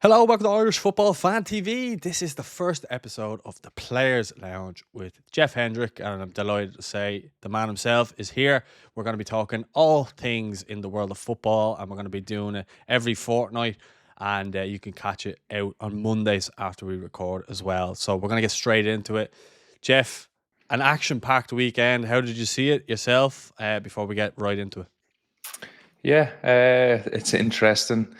Hello, welcome to Irish Football Fan TV. This is the first episode of the Players Lounge with Jeff Hendrick, and I'm delighted to say the man himself is here. We're going to be talking all things in the world of football, and we're going to be doing it every fortnight, and you can catch it out on Mondays after we record as well. So we're going to get straight into it. Jeff, an action-packed weekend. How did you see it yourself before we get right into it? Yeah, it's interesting.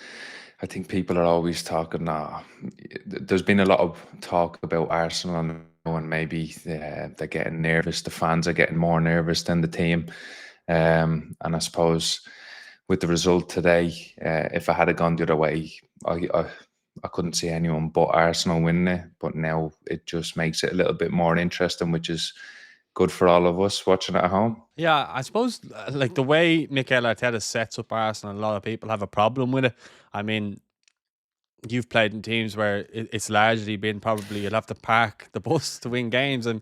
I think people are always talking. There's been a lot of talk about Arsenal and maybe they're getting nervous. The fans are getting more nervous than the team. And I suppose with the result today, if I had gone the other way, I couldn't see anyone but Arsenal winning it. But now it just makes it a little bit more interesting, which is good for all of us watching at home. Yeah, I suppose like the way Michael Arteta sets up Arsenal, a lot of people have a problem with it. I mean, you've played in teams where it's largely been probably you'll have to park the bus to win games. And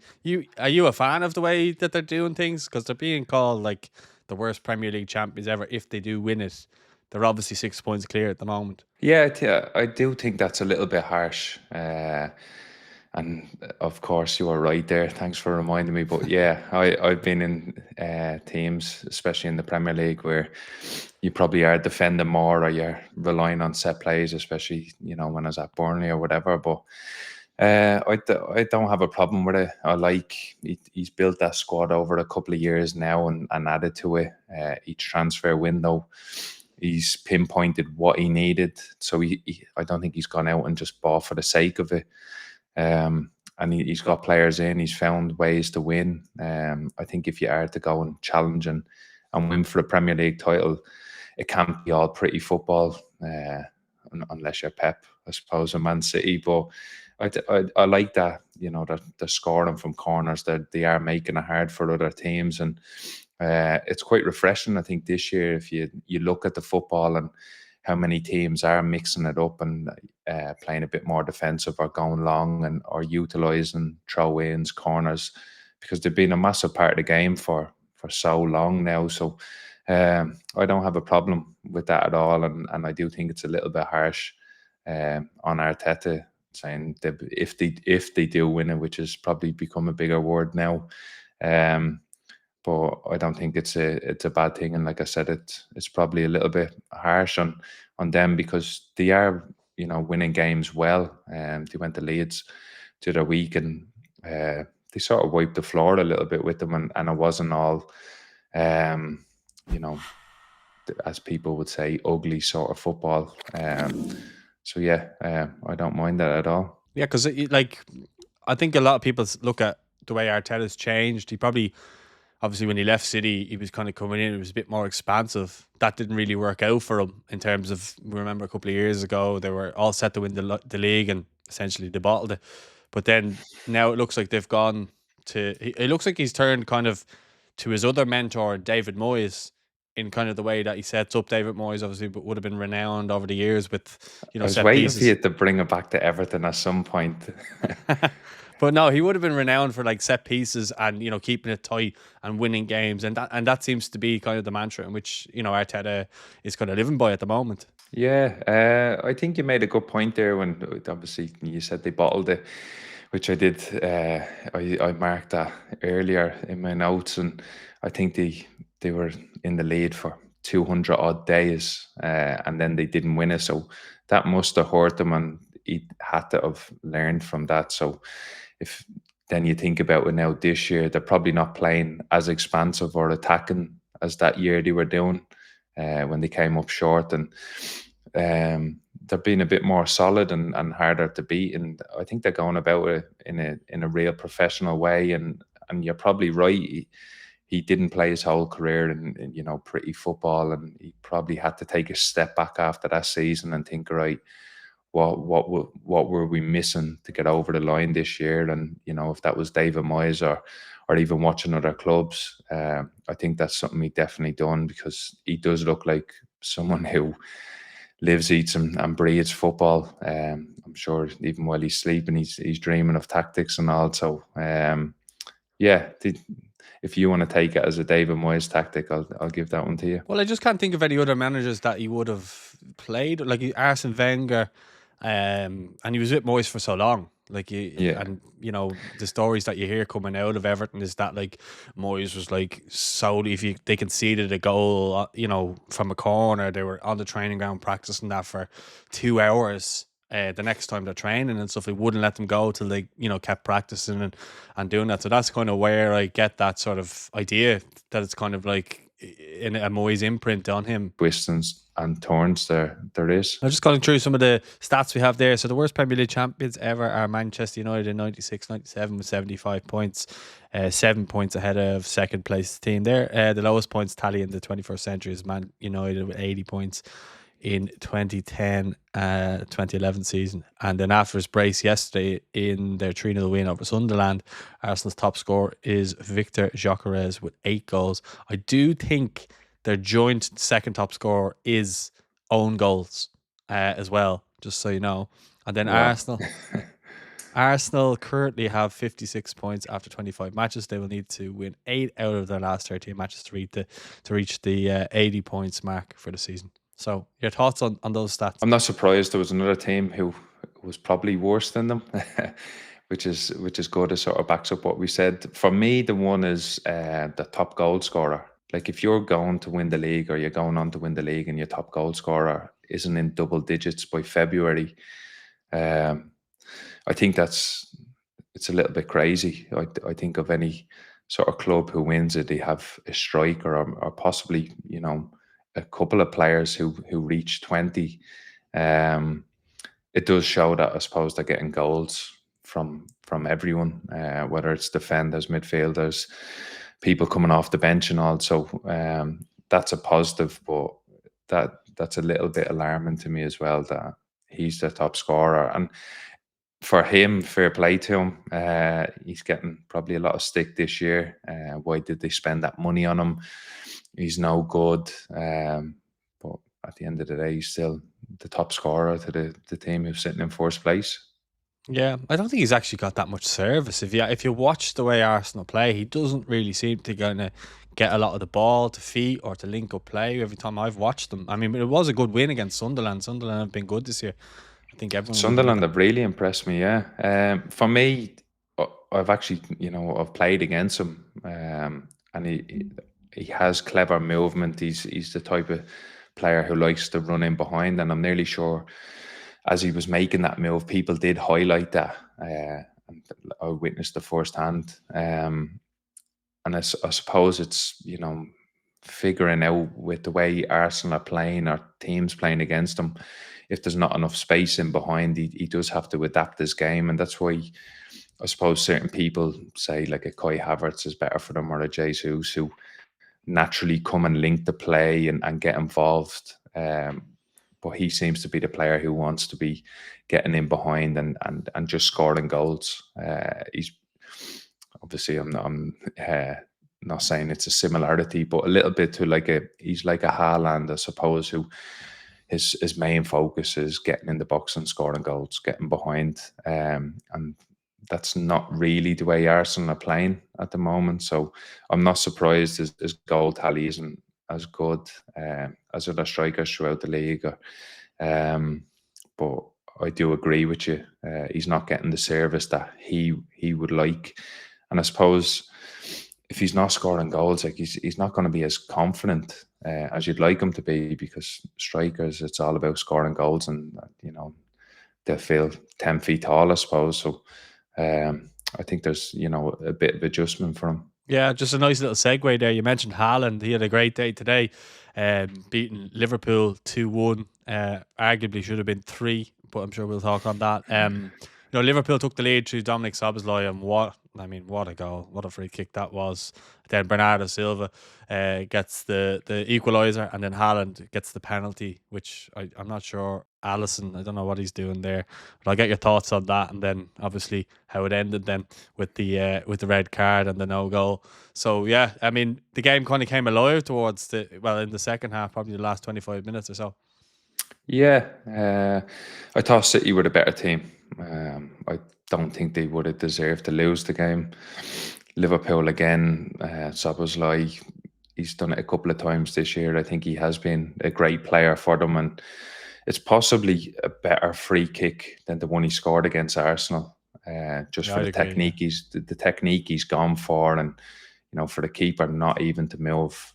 are you a fan of the way that they're doing things? Because they're being called like the worst Premier League champions ever if they do win it. They're obviously 6 points clear at the moment. Yeah, I do think that's a little bit harsh. And of course, you are right there. Thanks for reminding me. But yeah, I've been in teams, especially in the Premier League, where you probably are defending more or you're relying on set plays, especially, when I was at Burnley or whatever. But I don't have a problem with it. I like he's built that squad over a couple of years now and added to it each transfer window. He's pinpointed what he needed, so I don't think he's gone out and just bought for the sake of it. And he's got players in. He's found ways to win. I think if you are to go and challenge and win for a Premier League title, it can't be all pretty football, unless you're Pep, I suppose, and Man City. But I like that, that they're scoring from corners, that they are making it hard for other teams, and it's quite refreshing. I think this year, if you look at the football and how many teams are mixing it up and playing a bit more defensive or going long and or utilising throw-ins, corners, because they've been a massive part of the game for so long now. So I don't have a problem with that at all, and I do think it's a little bit harsh on Arteta, saying that if they do win it, which has probably become a bigger word now. But I don't think it's a bad thing. And like I said, it's probably a little bit harsh on them because they are, winning games well. They went to Leeds the other week and they sort of wiped the floor a little bit with them, and it wasn't all, you know, as people would say, ugly sort of football. So yeah, I don't mind that at all. Yeah, because I think a lot of people look at the way Arteta's changed. He probably, obviously, when he left City, he was kind of coming in. It was a bit more expansive. That didn't really work out for him in terms of. We remember a couple of years ago they were all set to win the league and essentially they bottled it. But then now it looks like they've gone to. It looks like he's turned kind of to his other mentor, David Moyes, in kind of the way that he sets up. David Moyes obviously would have been renowned over the years with I was set waiting for pieces. you to bring it back to Everton at some point. But no, he would have been renowned for like set pieces and keeping it tight and winning games, and that seems to be kind of the mantra in which Arteta is kind of living by at the moment. Yeah, I think you made a good point there when obviously you said they bottled it, which I did. I marked that earlier in my notes, and I think they were in the lead for 200 odd days, and then they didn't win it. So that must have hurt them, and he had to have learned from that. So if then you think about it now this year, they're probably not playing as expansive or attacking as that year they were doing when they came up short, and they're being a bit more solid and harder to beat. And I think they're going about it in a real professional way. And you're probably right. He didn't play his whole career in pretty football, and he probably had to take a step back after that season and think, right, what were we missing to get over the line this year? And if that was David Moyes or even watching other clubs, I think that's something he definitely done, because he does look like someone who lives, eats, and breathes football. I'm sure even while he's sleeping, he's dreaming of tactics and all. So yeah, if you want to take it as a David Moyes tactic, I'll give that one to you. Well, I just can't think of any other managers that he would have played like Arsene Wenger. And he was with Moyes for so long. Like Yeah. and the stories that you hear coming out of Everton is that like Moyes was like solely if they conceded a goal, from a corner, they were on the training ground practicing that for 2 hours. The next time they're training and stuff, he wouldn't let them go till they kept practicing and doing that. So that's kind of where I get that sort of idea that it's kind of like in a Moyes imprint on him. Twists and turns there is. I'm just going through some of the stats we have there. So the worst Premier League champions ever are Manchester United in 96-97 with 75 points, 7 points ahead of second place team there. The lowest points tally in the 21st century is Man United with 80 points in 2010-2011 season. And then after his brace yesterday in their 3-0 win over Sunderland, Arsenal's top scorer is Victor Gyökeres with 8 goals. I do think their joint second top scorer is own goals as well, just so you know. And then Wow. Arsenal currently have 56 points after 25 matches. They will need to win 8 out of their last 13 matches to reach the 80 points mark for the season. So your thoughts on those stats? I'm not surprised. There was another team who was probably worse than them, which is good. It sort of backs up what we said. For me, the one is the top goal scorer. Like if you're going to win the league or you're going on to win the league and your top goal scorer isn't in double digits by February, I think it's a little bit crazy. I think of any sort of club who wins it, they have a striker or possibly, a couple of players who reach 20. It does show that I suppose they're getting goals from everyone, whether it's defenders, midfielders, people coming off the bench and all. So that's a positive, but that's a little bit alarming to me as well that he's the top scorer. And for him, fair play to him. He's getting probably a lot of stick this year. Why did they spend that money on him? He's no good. But at the end of the day, he's still the top scorer to the team who's sitting in first place. Yeah, I don't think he's actually got that much service. If you watch the way Arsenal play, he doesn't really seem to get a lot of the ball to feet or to link up play every time I've watched them. I mean, it was a good win against Sunderland. Sunderland have been good this year. I think everyone. Sunderland have really impressed me. Yeah. For me, I've actually I've played against him, and he has clever movement. He's the type of player who likes to run in behind, and I'm nearly sure as he was making that move, people did highlight that. And I witnessed the firsthand. And I suppose it's figuring out with the way Arsenal are playing or teams playing against him, if there's not enough space in behind, he does have to adapt his game. And that's why I suppose certain people say like a Kai Havertz is better for them or a Jesus who naturally come and link the play and get involved. But he seems to be the player who wants to be getting in behind and just scoring goals. He's obviously I'm not saying it's a similarity, but a little bit to he's like a Haaland, I suppose, who his main focus is getting in the box and scoring goals, getting behind. And that's not really the way Arsenal are playing at the moment. So I'm not surprised his goal tally isn't as good as other strikers throughout the league. But I do agree with you. He's not getting the service that he would like. And I suppose if he's not scoring goals, like he's not going to be as confident as you'd like him to be, because strikers, it's all about scoring goals, and they feel 10 feet tall, I suppose. So I think there's a bit of adjustment for him. Yeah, just a nice little segue there. You mentioned Haaland. He had a great day today, beating Liverpool 2-1. Arguably should have been 3, but I'm sure we'll talk on that. Liverpool took the lead through Dominic Szoboszlai, and what a goal. What a free kick that was. Then Bernardo Silva gets the equaliser, and then Haaland gets the penalty, which I'm not sure. Alisson, I don't know what he's doing there, but I'll get your thoughts on that, and then obviously how it ended then with the red card and the no goal. So yeah, I mean the game kind of came alive towards in the second half, probably the last 25 minutes or so. Yeah, I thought City were the better team. I don't think they would have deserved to lose the game. Liverpool again, Szoboszlai, he's done it a couple of times this year. I think he has been a great player for them, and it's possibly a better free kick than the one he scored against Arsenal. Just Yeah, for I'd the agree. Yeah. technique the technique he's gone for, and for the keeper not even to move.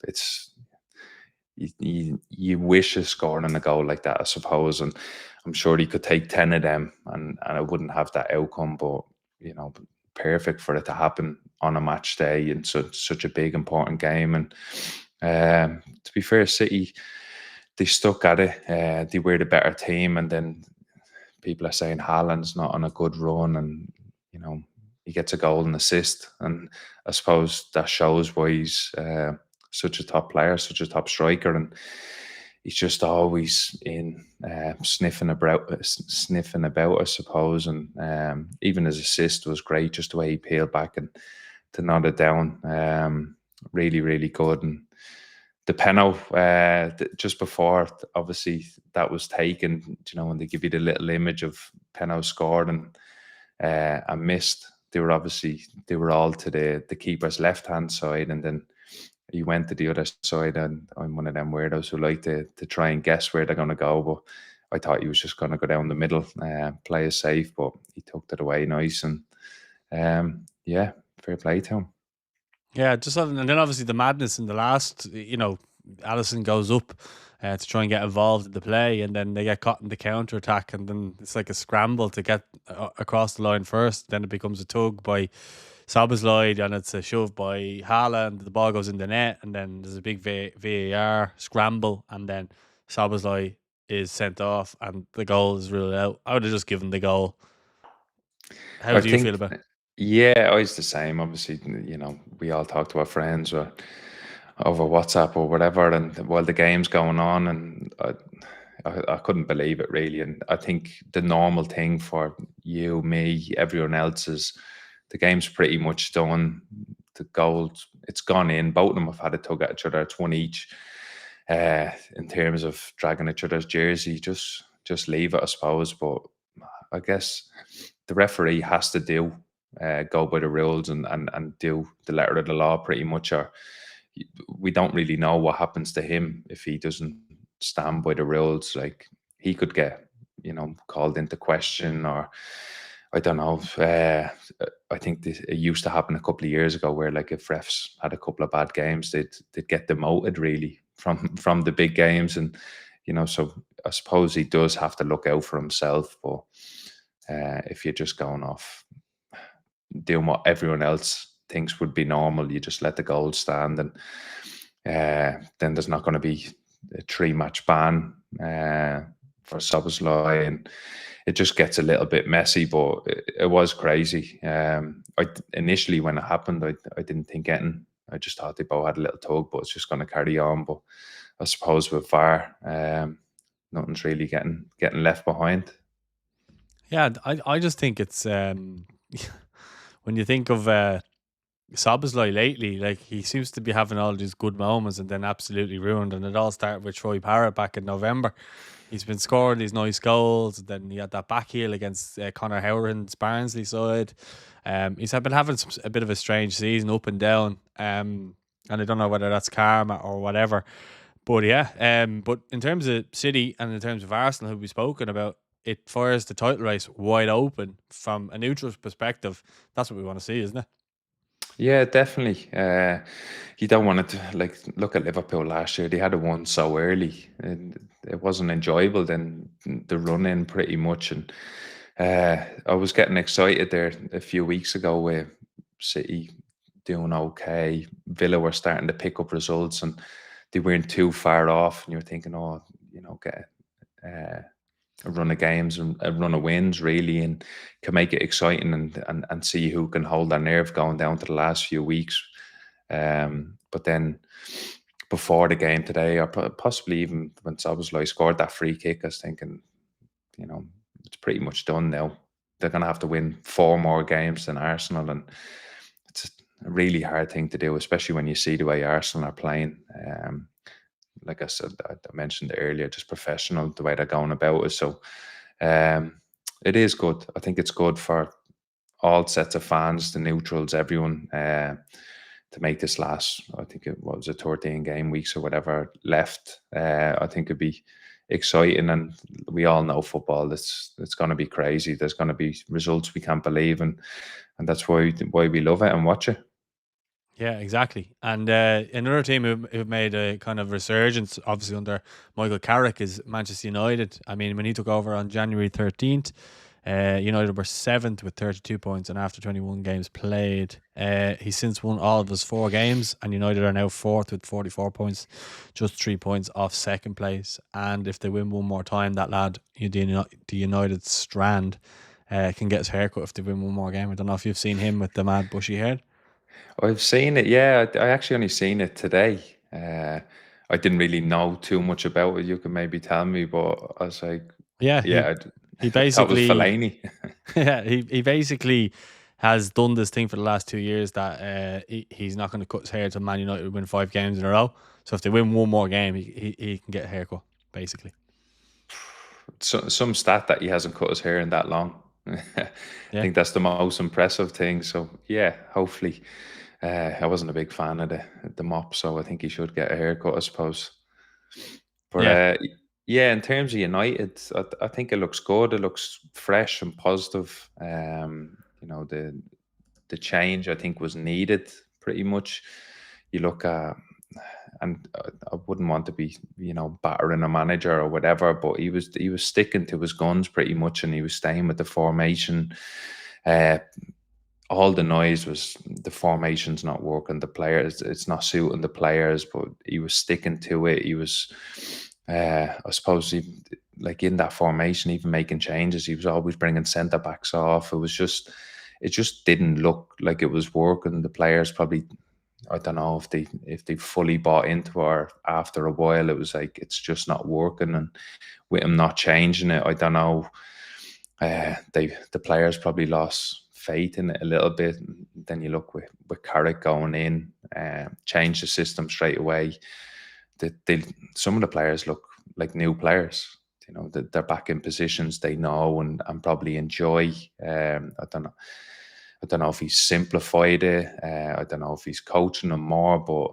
It's you wish of scoring a goal like that, I suppose, and I'm sure he could take 10 of them, and it wouldn't have that outcome. But perfect for it to happen on a match day in such a big important game. And to be fair, City, they stuck at it. They were the better team, and then people are saying Haaland's not on a good run, and he gets a goal and assist, and I suppose that shows why he's such a top player, such a top striker, and he's just always in sniffing about, I suppose. And even his assist was great, just the way he peeled back and to nod it down. Really, really good. And the penalty just before, obviously, that was taken. When they give you the little image of penalty scored and missed, they were all to the keeper's left hand side, and then he went to the other side. And I'm one of them weirdos who like to try and guess where they're going to go. But I thought he was just going to go down the middle, play it safe, but he tucked it away nice. And yeah, fair play to him. Yeah, and then obviously the madness in the last, Allison goes up to try and get involved in the play, and then they get caught in the counter attack, and then it's like a scramble to get across the line first. Then it becomes a tug by Szoboszlai, and it's a shove by Haaland. The ball goes in the net, and then there's a big VAR scramble, and then Szoboszlai is sent off, and the goal is ruled out. I would have just given the goal. How do you feel about it? Yeah, I was the same. Obviously, we all talk to our friends or over WhatsApp or whatever, and while the game's going on, and I couldn't believe it really. And I think the normal thing for you, me, everyone else is the game's pretty much done. The goal, it's gone in. Both of them have had a tug at each other. It's one each. In terms of dragging each other's jersey, just leave it, I suppose. But I guess the referee has to go by the rules and do the letter of the law pretty much, or we don't really know what happens to him if he doesn't stand by the rules. Like, he could get called into question, or I don't know. I think it used to happen a couple of years ago where, like, if refs had a couple of bad games, they'd get demoted really from the big games. And so I suppose he does have to look out for himself. But if you're just going off doing what everyone else thinks would be normal, you just let the goal stand, and then there's not going to be a 3-match ban for Szoboszlai, and it just gets a little bit messy. But it was crazy. Initially, when it happened, I didn't think anything. I just thought they both had a little tug, but it's just going to carry on. But I suppose with VAR, nothing's really getting left behind. Yeah, I just think it's when you think of Szoboszlai lately, like, he seems to be having all these good moments and then absolutely ruined. And it all started with Troy Parrott back in November. He's been scoring these nice goals, and then he had that back heel against Conor Howard's Barnsley side. He's been having a bit of a strange season, up and down. And I don't know whether that's karma or whatever. But yeah, but in terms of City and in terms of Arsenal, who we've spoken about, it fires the title race wide open from a neutral perspective. That's what we want to see, isn't it? Yeah, definitely. You don't want to, like, look at Liverpool last year. They had it won so early, and it wasn't enjoyable. Then the run in pretty much, and I was getting excited there a few weeks ago with City doing okay. Villa were starting to pick up results, and they weren't too far off. And you're thinking, oh, get a run of games and a run of wins really, and can make it exciting, and see who can hold their nerve going down to the last few weeks. But then before the game today, or possibly even when Szoboszlai scored that free kick, I was thinking, it's pretty much done now. They're going to have to win 4 more games than Arsenal, and it's a really hard thing to do, especially when you see the way Arsenal are playing. Like I said, I mentioned earlier, just professional, the way they're going about it. So it is good. I think it's good for all sets of fans, the neutrals, everyone, to make this last. I think it was a 13 game weeks or whatever left. I think exciting, and we all know football. It's going to be crazy. There's going to be results we can't believe, and that's why we love it and watch it. Yeah, exactly. And another team who made a kind of resurgence, obviously under Michael Carrick, is Manchester United. I mean, when he took over on January 13th, United were 7th with 32 points, and after 21 games played, he's since won all of his 4 games, and United are now 4th with 44 points, just 3 points off second place. And if they win one more time, that lad, the United Strand, can get his haircut if they win one more game. I don't know if you've seen him with the mad bushy hair. I've seen it. Yeah, I actually only seen it today. I didn't really know too much about it. You can maybe tell me, but I was like, Yeah, yeah, he that was basically Fellaini. yeah, he basically has done this thing for the last 2 years that he's not going to cut his hair till Man United win 5 games in a row. So if they win one more game, he can get a haircut, basically. Some stat that he hasn't cut his hair in that long. I Yeah, think that's the most impressive thing. So yeah, hopefully. I wasn't a big fan of the mop, so I think he should get a haircut, I suppose. But yeah, yeah, in terms of United, I think it looks good. It looks fresh and positive. The change I think was needed pretty much. You look at, and I wouldn't want to be battering a manager or whatever, but he was sticking to his guns pretty much, and he was staying with the formation. Uh, all the noise was the formation's not working, the players, it's not suiting the players, but he was sticking to it. He was, I suppose, like in that formation, even making changes, he was always bringing centre backs off. It just didn't look like it was working. The players probably, I don't know if they fully bought into it, or after a while it was like it's just not working, and with him not changing it, I don't know. The players probably lost faith in it a little bit. Then you look with Carrick going in, change the system straight away. Some of the players look like new players. That they're back in positions they know and probably enjoy. I don't know if he's simplified it. I don't know if he's coaching them more, but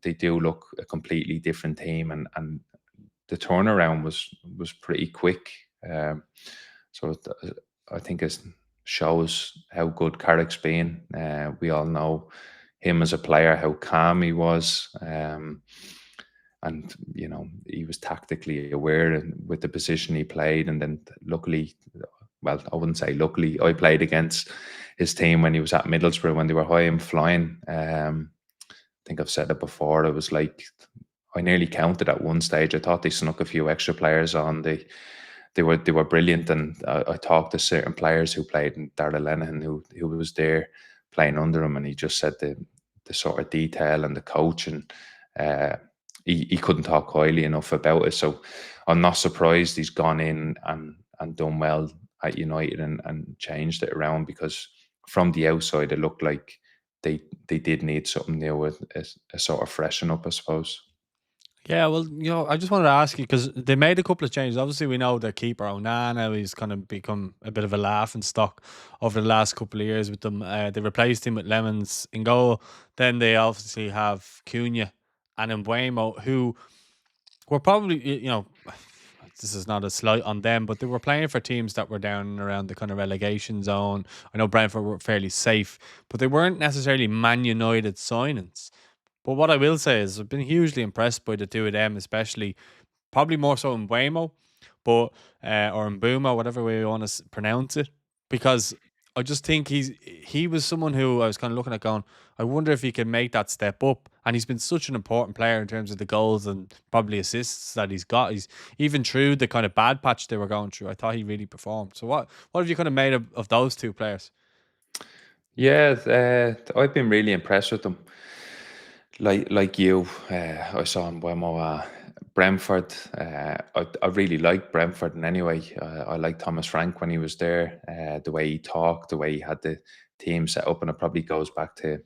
they do look a completely different team, and the turnaround was pretty quick. So I think it shows how good Carrick's been. We all know him as a player, how calm he was. And he was tactically aware with the position he played. And then luckily, well, I wouldn't say luckily, I played against his team when he was at Middlesbrough, when they were high and flying. I think I've said it before. It was like, I nearly counted at one stage. I thought they snuck a few extra players on. They were brilliant, and I talked to certain players who played, in Darragh Lenihan, who was there playing under him, and he just said the sort of detail and the coach, and he couldn't talk highly enough about it. So I'm not surprised he's gone in and done well at United and changed it around, because from the outside it looked like they did need something new, with a sort of freshen up, I suppose. yeah. Well, I just wanted to ask you because they made a couple of changes. Obviously, we know the keeper Onana, he's kind of become a bit of a laughing stock over the last couple of years with them. They replaced him with Lemons in goal. Then they obviously have Cunha and Mbuemo, who were probably, this is not a slight on them, but they were playing for teams that were down and around the kind of relegation zone. I know Brentford were fairly safe, but they weren't necessarily Man United signings. But what I will say is I've been hugely impressed by the two of them, especially probably more so in Waymo, but or in Boomo, whatever way you want to pronounce it, because I just think he was someone who I was kind of looking at going, I wonder if he can make that step up, and he's been such an important player in terms of the goals and probably assists that he's got. He's even through the kind of bad patch they were going through, I thought he really performed. So what have you kind of made of those two players? Yeah, I've been really impressed with them. Like you, I saw in Wemo, Brentford. I really liked Brentford in any way. I liked Thomas Frank when he was there. The way he talked, the way he had the team set up, and it probably goes back to,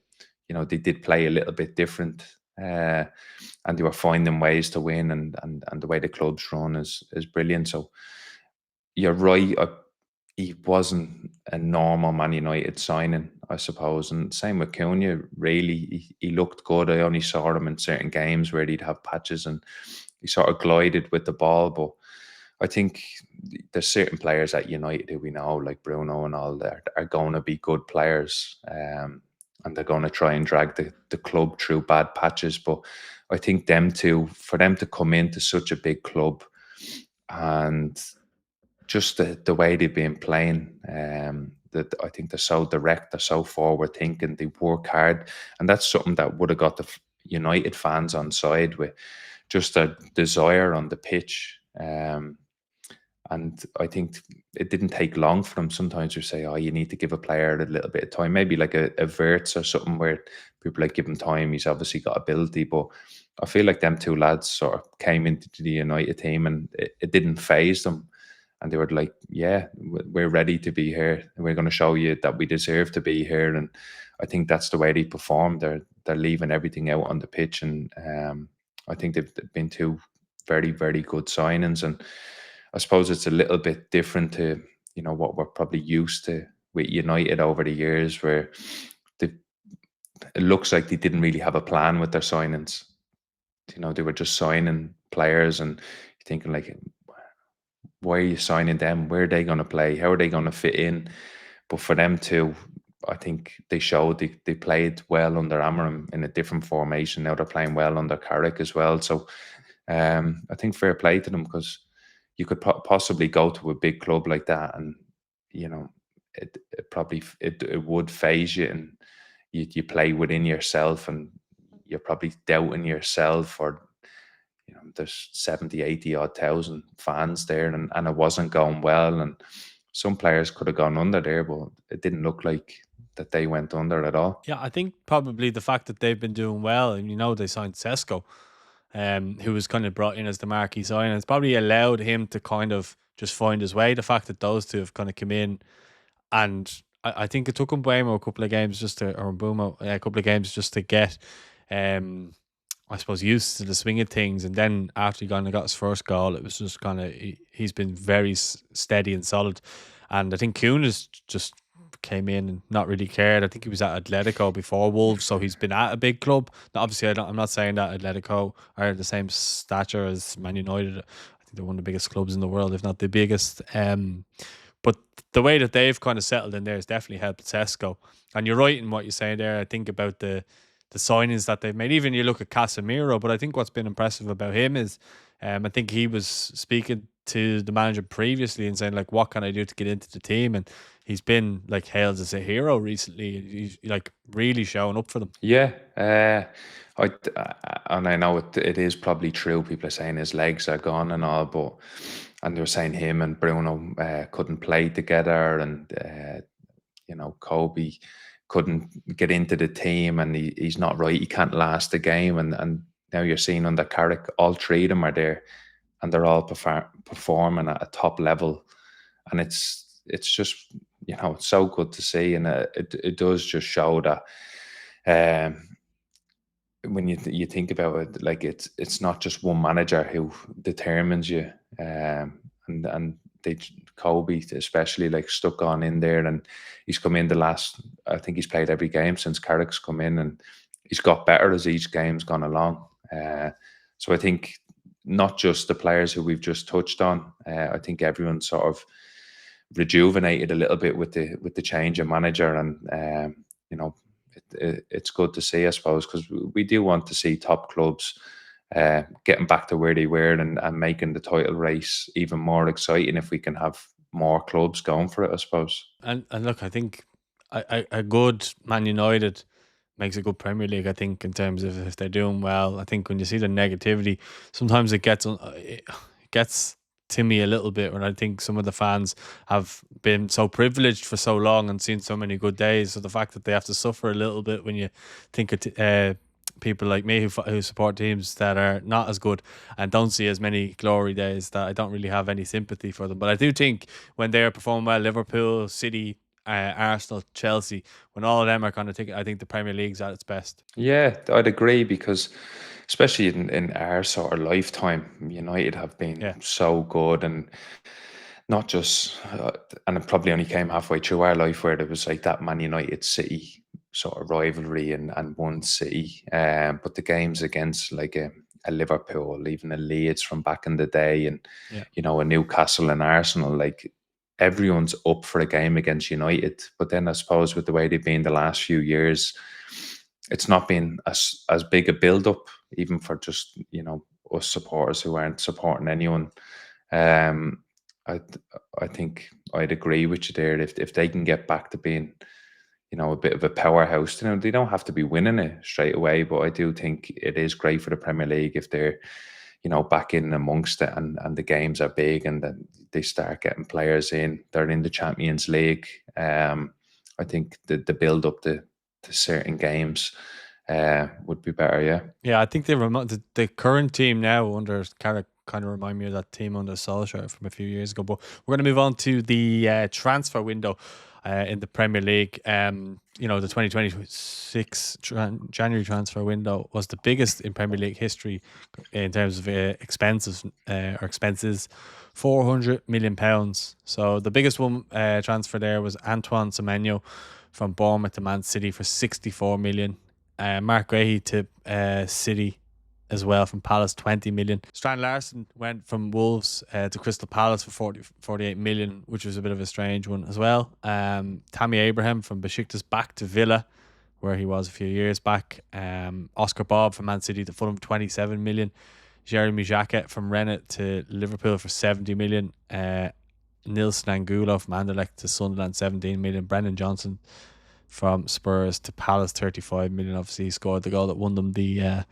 they did play a little bit different, and they were finding ways to win, and the way the club's run is brilliant. So you're right. He wasn't a normal Man United signing, I suppose. And same with Cunha, really. He looked good. I only saw him in certain games where he'd have patches, and sort of glided with the ball. But I think there's certain players at United who we know, like Bruno and all that, are going to be good players. And they're going to try and drag the club through bad patches. But I think for them to come into such a big club, and just the way they've been playing, that I think they're so direct, they're so forward thinking, they work hard, and that's something that would have got the United fans on side with just a desire on the pitch. And I think it didn't take long for them. Sometimes you say, "Oh, you need to give a player a little bit of time." Maybe like a Verts or something where people like give him time. He's obviously got ability, but I feel like them two lads sort of came into the United team and it didn't phase them, and they were like, "Yeah, we're ready to be here. We're going to show you that we deserve to be here." And I think that's the way they perform. They're leaving everything out on the pitch, and I think they've been two very, very good signings. And I suppose it's a little bit different to what we're probably used to with United over the years, where they, it looks like they didn't really have a plan with their signings. They were just signing players, and you're thinking like, why are you signing them? Where are they going to play? How are they going to fit in? But for them to, I think they showed they played well under Amarim in a different formation. Now they're playing well under Carrick as well. So I think fair play to them, because you could possibly go to a big club like that, and it probably it would phase you, and you play within yourself, and you're probably doubting yourself, or there's 70, 80 odd thousand fans there, and it wasn't going well, and some players could have gone under there, but it didn't look like that they went under at all. Yeah, I think probably the fact that they've been doing well, and they signed Sesko, who was kind of brought in as the marquee sign, and it's probably allowed him to kind of just find his way. The fact that those two have kind of come in, and I think it took Mbumo a couple of games a couple of games just to get, I suppose, used to the swing of things. And then after he kind of got his first goal, it was just kind of he's been very steady and solid. And I think Kuhn has just came in and not really cared. I think he was at Atletico before Wolves, so he's been at a big club. Now, obviously, I'm not saying that Atletico are the same stature as Man United. I think they're one of the biggest clubs in the world, if not the biggest. But the way that they've kind of settled in there has definitely helped Sesko. And you're right in what you're saying there. I think about the signings that they've made. Even you look at Casemiro, but I think what's been impressive about him is, I think he was speaking to the manager previously and saying like, what can I do to get into the team? And he's been like hailed as a hero recently. He's like really showing up for them. Yeah, and I know it is probably true. People are saying his legs are gone and all, and they were saying him and Bruno couldn't play together, and Kobe couldn't get into the team, and he's not right. He can't last the game, and now you're seeing under Carrick, all three of them are there, and they're all performing at a top level, and it's just it's so good to see, and it does just show that. When you think about it, like it's not just one manager who determines you, and Kobe especially like stuck on in there, and he's come in I think he's played every game since Carrick's come in, and he's got better as each game's gone along. So I think not just the players who we've just touched on. I think everyone sort of rejuvenated a little bit with the change of manager, and it's good to see, I suppose, because we do want to see top clubs getting back to where they were, and making the title race even more exciting if we can have more clubs going for it, I suppose. And look, I think a good Man United makes a good Premier League. I think in terms of if they're doing well. I think when you see the negativity, sometimes it gets to me a little bit when I think some of the fans have been so privileged for so long and seen so many good days. So the fact that they have to suffer a little bit when you think of people like me who support teams that are not as good and don't see as many glory days, that I don't really have any sympathy for them. But I do think when they're performing well, Liverpool, City, Arsenal, Chelsea, when all of them are kind of I think the Premier League's at its best. Yeah, I'd agree, because especially in our sort of lifetime, United have been Yeah. so good, and not just, and it probably only came halfway through our life where there was like that Man United City sort of rivalry, and one City, but the games against like a Liverpool, even a Leeds from back in the day, and Yeah. a Newcastle and Arsenal. Like, everyone's up for a game against United, but then I suppose with the way they've been the last few years, it's not been as big a build up, even for just us supporters who aren't supporting anyone. Um, I I think I'd agree with you there. If they can get back to being a bit of a powerhouse, they don't have to be winning it straight away, but I do think it is great for the Premier League if they're back in amongst it, and the games are big, and then they start getting players in. They're in the Champions League. I think the build up to certain games would be better. Yeah. Yeah, I think the current team now under Carrick kind of remind me of that team under Solskjaer from a few years ago. But we're going to move on to the transfer window in the Premier League. The 2026 January transfer window was the biggest in Premier League history in terms of expenses, £400 million. So the biggest one transfer there was Antoine Semenyo from Bournemouth to Man City for 64 million. Mark Gahey to City as well from Palace, 20 million. Strand Larson went from Wolves to Crystal Palace for 48 million, which was a bit of a strange one as well. Tammy Abraham from Besiktas back to Villa, where he was a few years back. Oscar Bob from Man City to Fulham, 27 million. Jeremy Jacquet from Rennes to Liverpool for 70 million. Nils Nangulo from Anderlecht to Sunderland, 17 million. Brendan Johnson from Spurs to Palace, 35 million. Obviously, he scored the goal that won them the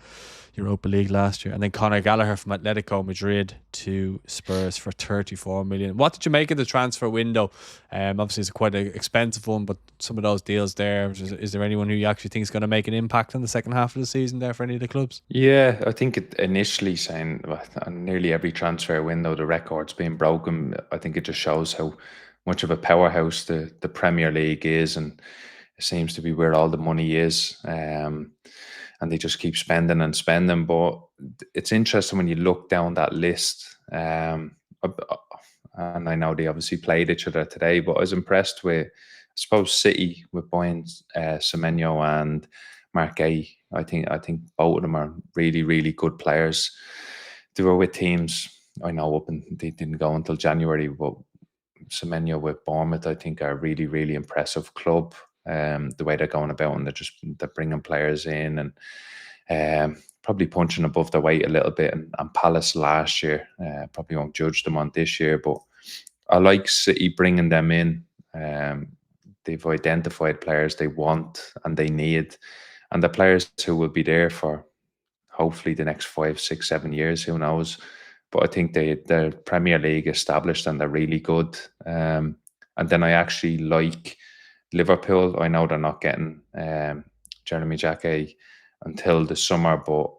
Europa League last year. And then Conor Gallagher from Atletico Madrid to Spurs for 34 million. What did you make of the transfer window? Obviously, it's quite an expensive one, but some of those deals there, is there anyone who you actually think is going to make an impact on the second half of the season there for any of the clubs? Yeah, I think it initially saying on nearly every transfer window, the record's being broken. I think it just shows how much of a powerhouse the Premier League is, and it seems to be where all the money is. And they just keep spending and spending. But it's interesting when you look down that list. And I know they obviously played each other today, but I was impressed with, I suppose, City with buying Semenyo and Mark Gay. I think both of them are really, really good players. They were with teams, I know, they didn't go until January, but Semenyo with Bournemouth, I think, are a really, really impressive club. The way they're going about, and they're bringing players in, and probably punching above their weight a little bit. And Palace last year, probably won't judge them on this year, but I like City bringing them in. They've identified players they want and they need, and the players who will be there for hopefully the next 5, 6, 7 years. Who knows? But I think they're Premier League established and they're really good. And then I actually like Liverpool. I know they're not getting Jeremy Jacquet until the summer, but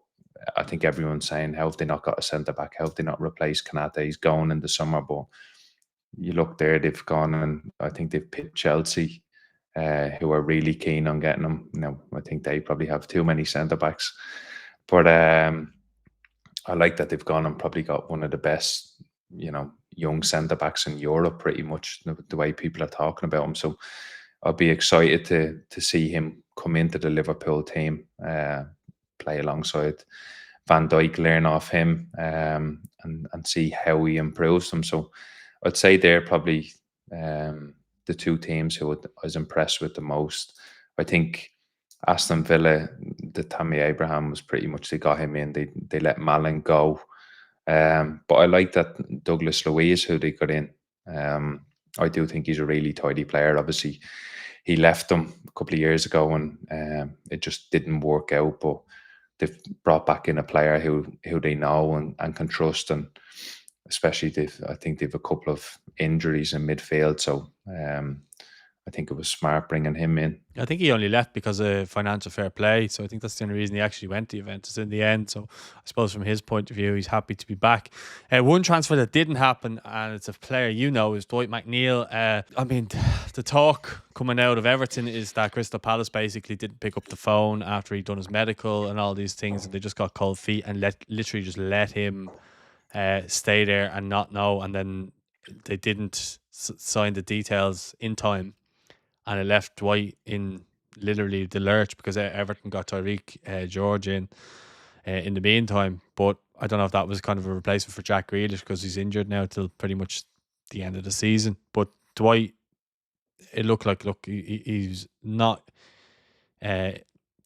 I think everyone's saying, how have they not got a centre back? How have they not replaced Kanate? He's going in the summer, but you look there, they've gone, and I think they've picked Chelsea, who are really keen on getting them. I think they probably have too many centre backs, but I like that they've gone and probably got one of the best, young centre backs in Europe, pretty much the way people are talking about him. So I'll be excited to see him come into the Liverpool team, play alongside Van Dijk, learn off him, and see how he improves them. So I'd say they're probably the two teams who I was impressed with the most. I think Aston Villa, the Tammy Abraham was pretty much, they got him in. They let Malin go. But I like that Douglas Luiz, who they got in. I do think he's a really tidy player. Obviously, he left them a couple of years ago, and it just didn't work out. But they've brought back in a player who they know and can trust, and especially I think they've a couple of injuries in midfield. So I think it was smart bringing him in. I think he only left because of financial fair play. So I think that's the only reason he actually went to Juventus in the end. So I suppose from his point of view, he's happy to be back. One transfer that didn't happen, and it's a player is Dwight McNeil. I mean, the talk coming out of Everton is that Crystal Palace basically didn't pick up the phone after he'd done his medical and all these things, and they just got cold feet and literally just let him stay there and not know. And then they didn't sign the details in time. And it left Dwight in literally the lurch because Everton got Tyreek George in. in the meantime. But I don't know if that was kind of a replacement for Jack Grealish because he's injured now till pretty much the end of the season. But Dwight, it looked like he's not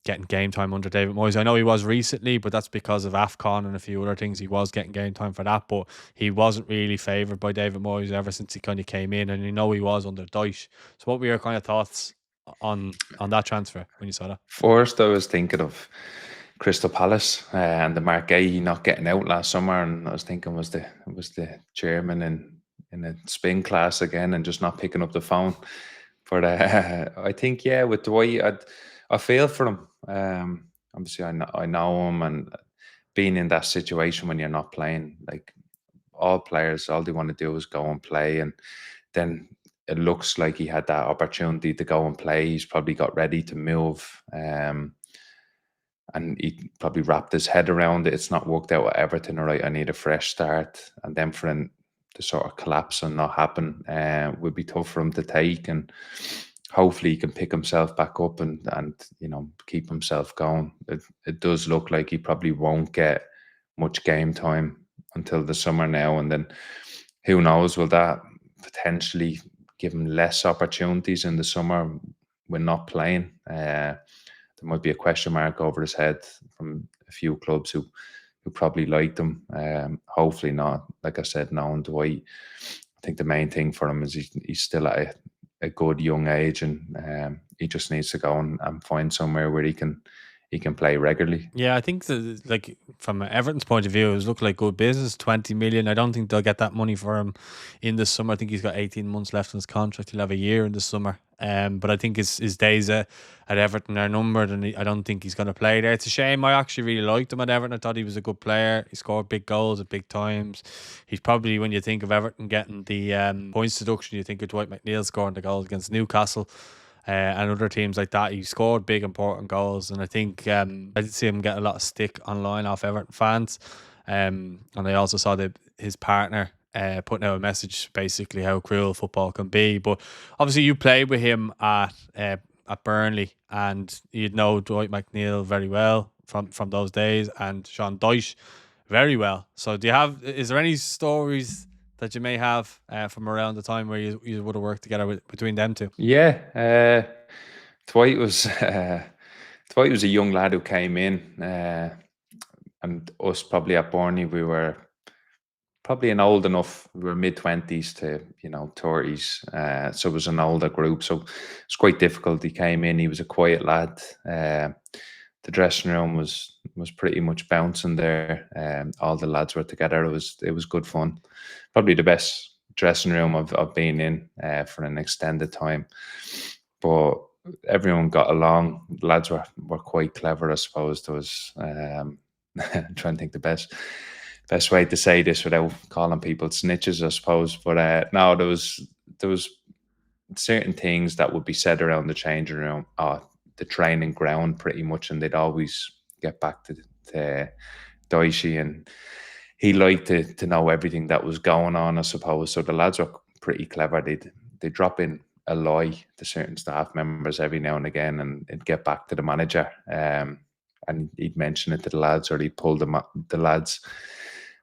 getting game time under David Moyes. I know he was recently, but that's because of AFCON and a few other things. He was getting game time for that, but he wasn't really favoured by David Moyes ever since he kind of came in, and you know he was under Dyche. So what were your kind of thoughts on that transfer when you saw that? First, I was thinking of Crystal Palace and the Mark Gay not getting out last summer, and I was thinking was the chairman in a spin class again and just not picking up the phone. But I think with Dwight, I feel for him. Obviously, I know him, and being in that situation when you're not playing, like all players, all they want to do is go and play, and then it looks like he had that opportunity to go and play. He's probably got ready to move, and he probably wrapped his head around it. It's not worked out at Everton. All right, I need a fresh start, and then for him to sort of collapse and not happen would be tough for him to take. And hopefully he can pick himself back up and keep himself going. It does look like he probably won't get much game time until the summer now, and then who knows, will that potentially give him less opportunities in the summer when not playing? There might be a question mark over his head from a few clubs who probably liked him. Hopefully not. Like I said, knowing Dwight, I think the main thing for him is he's still at a good young age, and he just needs to go and find somewhere where he can play regularly. Yeah, I think like from Everton's point of view, it looked like good business. 20 million. I don't think they'll get that money for him in the summer. I think he's got 18 months left on his contract. He'll have a year in the summer. But I think his days at Everton are numbered, and I don't think he's going to play there. It's a shame. I actually really liked him at Everton. I thought he was a good player. He scored big goals at big times. He's probably, when you think of Everton getting the points deduction, you think of Dwight McNeil scoring the goals against Newcastle. And other teams like that. He scored big important goals, and I think I did see him get a lot of stick online off Everton fans. And I also saw his partner putting out a message basically how cruel football can be. But obviously you played with him at Burnley, and you'd know Dwight McNeil very well from those days, and Sean Dyche very well. So is there any stories that you may have from around the time where you would have worked together between them two? Yeah, Dwight was Dwight was a young lad who came in, and us probably at Burnley, we were probably an old enough. We were mid-20s to 30s, so it was an older group. So it's quite difficult. He came in. He was a quiet lad. The dressing room was pretty much bouncing there. All the lads were together. It was good fun. Probably the best dressing room I've been in for an extended time. But everyone got along. The lads were quite clever, I suppose. There was I'm trying to think the best way to say this without calling people snitches, I suppose. But no, there was certain things that would be said around the changing room, the training ground, pretty much, and they'd always get back to Dyche, and he liked to know everything that was going on, I suppose. So the lads were pretty clever. They'd drop in a lie to certain staff members every now and again, and it'd get back to the manager, and he'd mention it to the lads, or he'd pull the lads.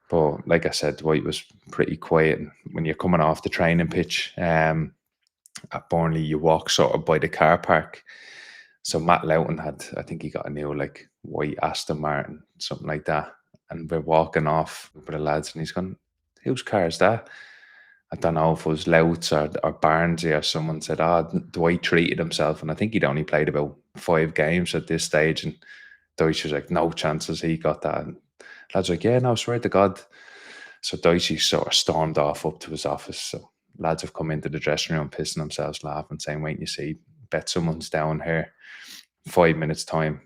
But like I said, Dwight was pretty quiet. When you're coming off the training pitch at Burnley, you walk sort of by the car park. So Matt Loughton I think he got a new white Aston Martin, something like that. And we're walking off with the lads, and he's gone, "Whose car is that?" I don't know if it was Louts or Barnesy or someone said, Dwight treated himself. And I think he'd only played about 5 games at this stage. And Dyche was like, "No chances he got that." And lads were like, "Yeah, no, swear to God." So Dyche sort of stormed off up to his office. So lads have come into the dressing room pissing themselves laughing, saying, "Wait, you see, bet someone's down here." 5 minutes time,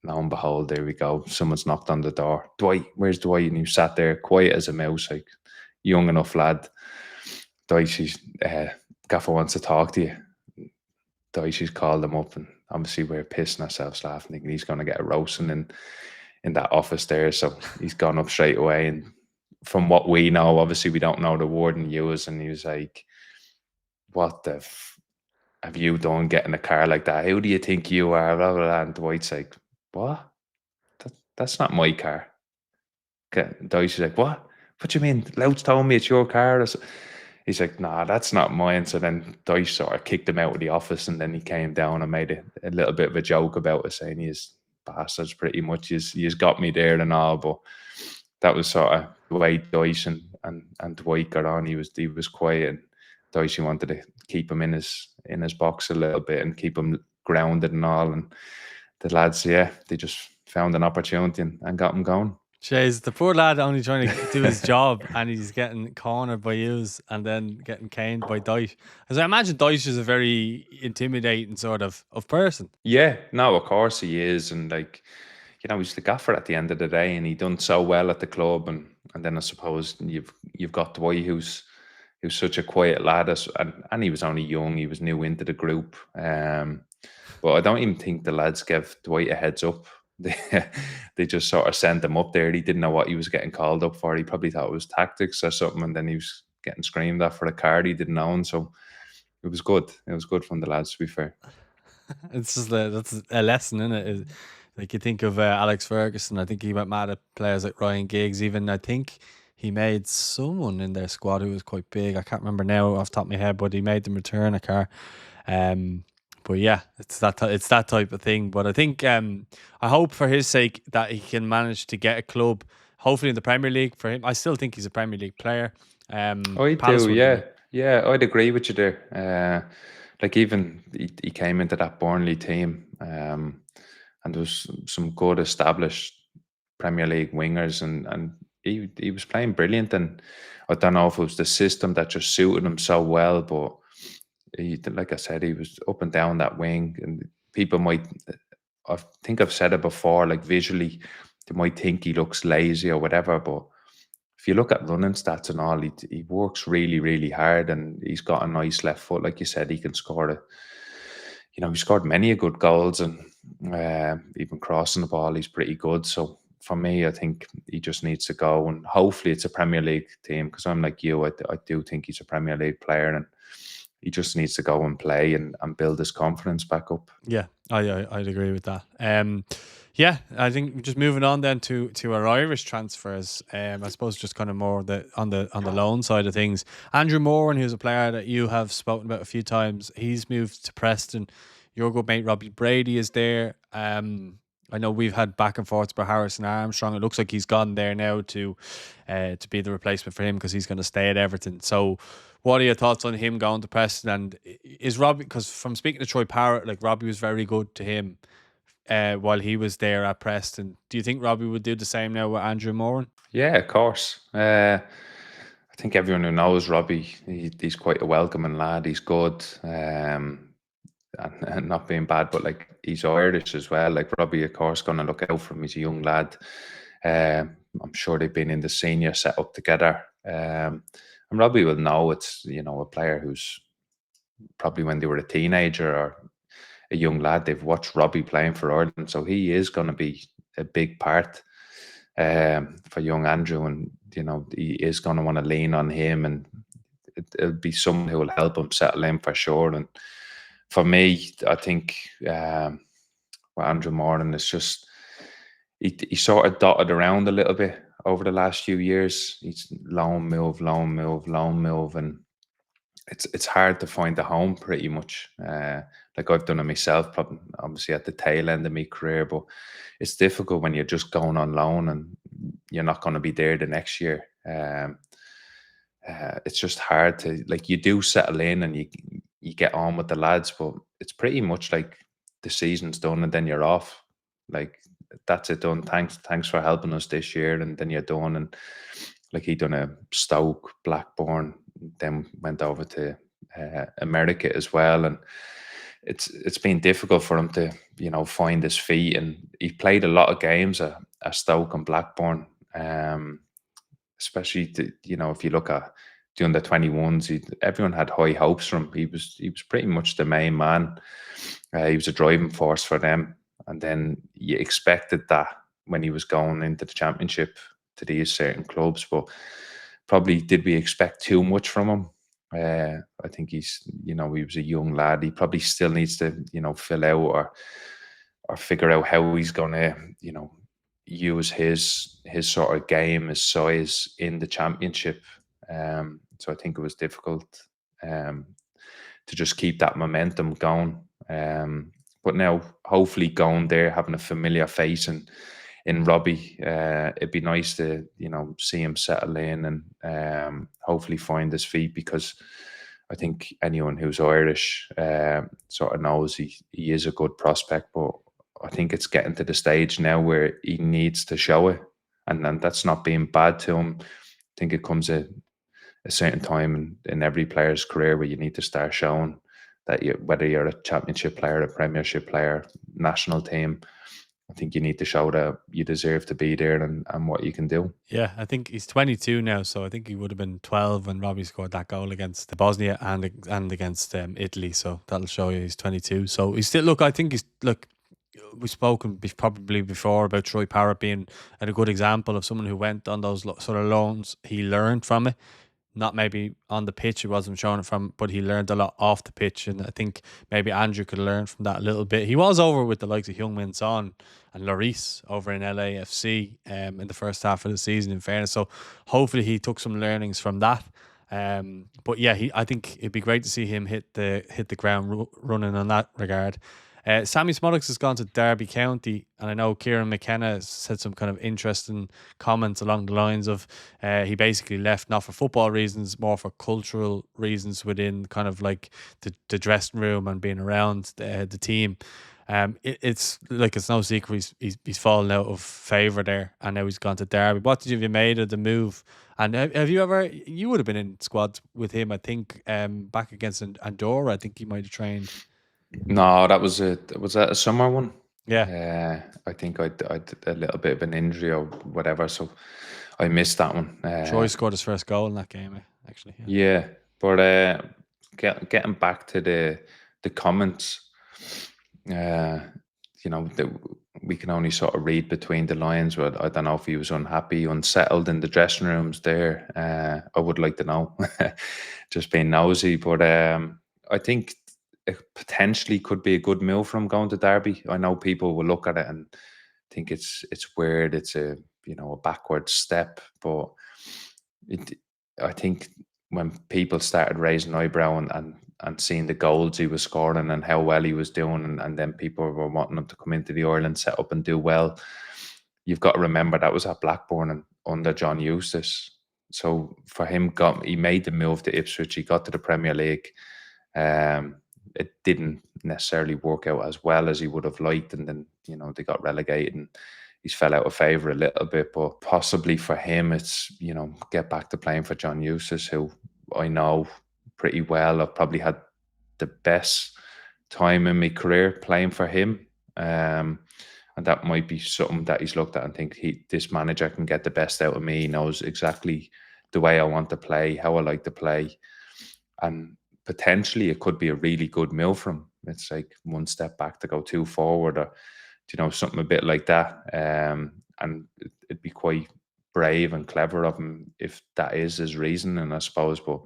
lo and behold, there we go. Someone's knocked on the door. "Dwight, where's Dwight?" And he sat there quiet as a mouse, like young enough lad. Dyche's gaffer wants to talk to you. Dyche's called him up, and obviously we're pissing ourselves laughing, thinking he's going to get a roasting in that office there. So he's gone up straight away, and from what we know, obviously we don't know the word in use, and he was like, "What the have you done getting a car like that? Who do you think you are?" Blah, blah, blah. And Dwight's like, "What? that's not my car. Dyche's like, what? What do you mean? Louds told me it's your car. He's like, nah, that's not mine. So then Dyche sort of kicked him out of the office, and then he came down and made a little bit of a joke about it, saying he's bastards pretty much. He's got me there and all, but that was sort of the way Dyche and Dwight got on. He was quiet, and Dyche wanted to keep him in his box a little bit and keep him grounded and all. And the lads, they just found an opportunity and got him going. Jeez, the poor lad only trying to do his job, and he's getting cornered by yous and then getting caned by Dyche. As I imagine, Dyche is a very intimidating sort of person. Yeah, no, of course he is, and like, he's the gaffer at the end of the day, and he done so well at the club, and then I suppose you've got Dwight, who's such a quiet lad, and he was only young, he was new into the group, but I don't even think the lads gave Dwight a heads up. They just sort of sent him up there. He didn't know what he was getting called up for. He probably thought it was tactics or something, and then he was getting screamed at for a card he didn't own. So it was good. It was good from the lads, to be fair. It's just that's a lesson, isn't it? Like, you think of Alex Ferguson. I think he went mad at players like Ryan Giggs. Even I think he made someone in their squad who was quite big. I can't remember now off the top of my head, but he made them return a car. But yeah, it's that type of thing. But I think I hope for his sake that he can manage to get a club, hopefully in the Premier League for him. I still think he's a Premier League player. I do, yeah. I'd agree with you there. Like, even he came into that Burnley team, and there was some good established Premier League wingers, and he was playing brilliant. And I don't know if it was the system that just suited him so well, but like I said, he was up and down that wing, and people might, I think I've said it before, like visually, they might think he looks lazy or whatever, but if you look at running stats and all, he works really, really hard, and he's got a nice left foot. Like you said, he can score he scored many good goals, and even crossing the ball, he's pretty good. So for me, I think he just needs to go, and hopefully it's a Premier League team, because I'm like you, I do think he's a Premier League player, and he just needs to go and play and build his confidence back up. Yeah, I'd agree with that. Yeah, I think just moving on then to our Irish transfers. I suppose just kind of more on the loan side of things. Andrew Moran, who's a player that you have spoken about a few times, he's moved to Preston. Your good mate Robbie Brady is there. I know we've had back and forth about Harrison Armstrong. It looks like he's gone there now to be the replacement for him, because he's going to stay at Everton. So, what are your thoughts on him going to Preston? And is Robbie, because from speaking to Troy Parrott, like, Robbie was very good to him while he was there at Preston. Do you think Robbie would do the same now with Andrew Moran? Yeah, of course. I think everyone who knows Robbie, he's quite a welcoming lad. He's good, and not being bad, but like, he's Irish as well. Like, Robbie, of course, going to look out for him. He's a young lad. I'm sure they've been in the senior setup together. And Robbie will know it's, a player who's probably, when they were a teenager or a young lad, they've watched Robbie playing for Ireland. So he is going to be a big part for young Andrew. And, he is going to want to lean on him, and it'll be someone who will help him settle in for sure. And for me, I think with Andrew Moran, it's just, he sort of dotted around a little bit over the last few years. He's loan move, and it's hard to find a home pretty much. Like, I've done it myself, probably obviously at the tail end of my career, but it's difficult when you're just going on loan and you're not going to be there the next year. It's just hard to, like, you do settle in and you get on with the lads, but it's pretty much like the season's done and then you're off. Like, that's it, done. Thanks for helping us this year, and then you're done. And like, he done a Stoke, Blackburn, then went over to America as well, and it's been difficult for him to find his feet. And he played a lot of games at Stoke and Blackburn, especially if you look at doing the 21s, everyone had high hopes for him. He was pretty much the main man. He was a driving force for them, and then you expected that when he was going into the Championship to these certain clubs, but probably did we expect too much from him? I think he's, he was a young lad. He probably still needs to, fill out or figure out how he's going to, use his sort of game, his size in the Championship. So I think it was difficult to just keep that momentum going. But now, hopefully, going there, having a familiar face in Robbie, it'd be nice to see him settle in and hopefully find his feet, because I think anyone who's Irish sort of knows he is a good prospect. But I think it's getting to the stage now where he needs to show it, and that's not being bad to him. I think it comes at a certain time in every player's career where you need to start showing that whether you're a Championship player, a Premiership player, national team, I think you need to show that you deserve to be there and what you can do. Yeah, I think he's 22 now, so I think he would have been 12 when Robbie scored that goal against Bosnia and against Italy. So that'll show you he's 22. So he's still, look, I think he's, look, we've spoken probably before about Troy Parrott being a good example of someone who went on those sort of loans. He learned from it. Not maybe on the pitch, he wasn't showing it from, but he learned a lot off the pitch. And I think maybe Andrew could learn from that a little bit. He was over with the likes of Heung-min Son and Lloris over in LAFC in the first half of the season, in fairness. So hopefully he took some learnings from that. But yeah, I think it'd be great to see him hit the ground running on that regard. Sammy Smolix has gone to Derby County, and I know Kieran McKenna said some kind of interesting comments along the lines of he basically left not for football reasons, more for cultural reasons within kind of like the dressing room and being around the team. It's like it's no secret he's fallen out of favour there, and now he's gone to Derby. What did you made of the move? And have you ever? You would have been in squads with him, I think, back against Andorra. I think he might have trained. No, was that a summer one? Yeah. I think I'd a little bit of an injury or whatever, so I missed that one. Troy scored his first goal in that game, actually. Yeah, but getting back to the comments, we can only sort of read between the lines. But I don't know if he was unhappy, unsettled in the dressing rooms there. I would like to know, just being nosy. But I think it potentially could be a good move from going to Derby. I know people will look at it and think it's weird. It's a backward step, but I think when people started raising eyebrow and seeing the goals he was scoring and how well he was doing, and then people were wanting him to come into the Ireland setup and do well, you've got to remember that was at Blackburn and under John Eustace. So for him, he made the move to Ipswich. He got to the Premier League. It didn't necessarily work out as well as he would have liked, and then they got relegated and he's fell out of favour a little bit. But possibly for him, it's get back to playing for John Eustace, who I know pretty well. I've probably had the best time in my career playing for him, and that might be something that he's looked at and think this manager can get the best out of me. He knows exactly the way I want to play, how I like to play, and potentially it could be a really good move for him. It's like one step back to go two forward, or something a bit like that. And it'd be quite brave and clever of him if that is his reason. And I suppose, but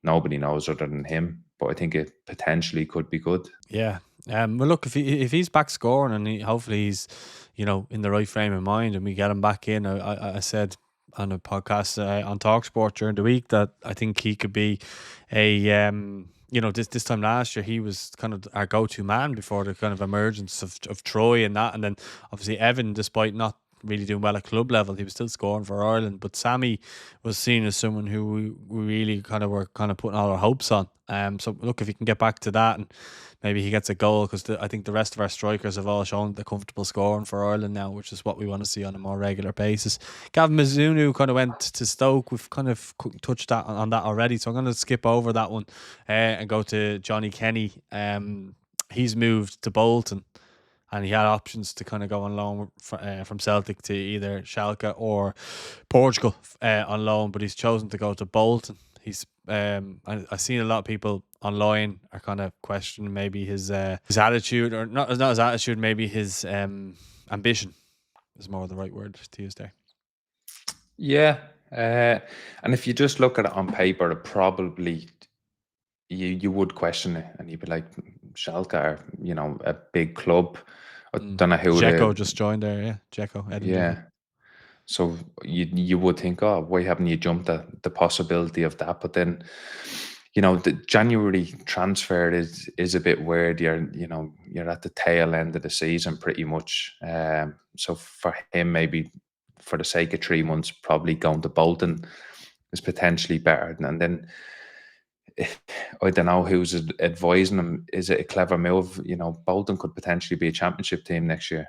nobody knows other than him. But I think it potentially could be good. Yeah. Well, look, if he's back scoring and hopefully he's in the right frame of mind and we get him back in, I said on a podcast on TalkSport during the week that I think he could be a this time last year he was kind of our go-to man before the kind of emergence of Troy and that, and then obviously Evan, despite not really doing well at club level, he was still scoring for Ireland. But Sammy was seen as someone who we really were putting all our hopes on. So look, if he can get back to that and maybe he gets a goal, because I think the rest of our strikers have all shown the comfortable scoring for Ireland now, which is what we want to see on a more regular basis. Gavin Mizunu kind of went to Stoke. We've kind of touched on that already, so I'm going to skip over that one and go to Johnny Kenny. He's moved to Bolton, and he had options to kind of go on loan from Celtic to either Schalke or Portugal on loan, but he's chosen to go to Bolton. He's I've seen a lot of people online are kind of questioning maybe his attitude, or not his attitude, maybe his ambition is more the right word to use there. Yeah, and if you just look at it on paper, it probably you would question it, and you'd be like, Schalke are a big club. I don't know who Dzeko the just joined there, yeah. Dzeko, Edinburgh. yeah. So you would think, oh, why haven't you jumped at the possibility of that? But then, the January transfer is a bit weird. You're at the tail end of the season pretty much. So for him, maybe for the sake of 3 months, probably going to Bolton is potentially better. And then I don't know who's advising him. Is it a clever move? Bolton could potentially be a championship team next year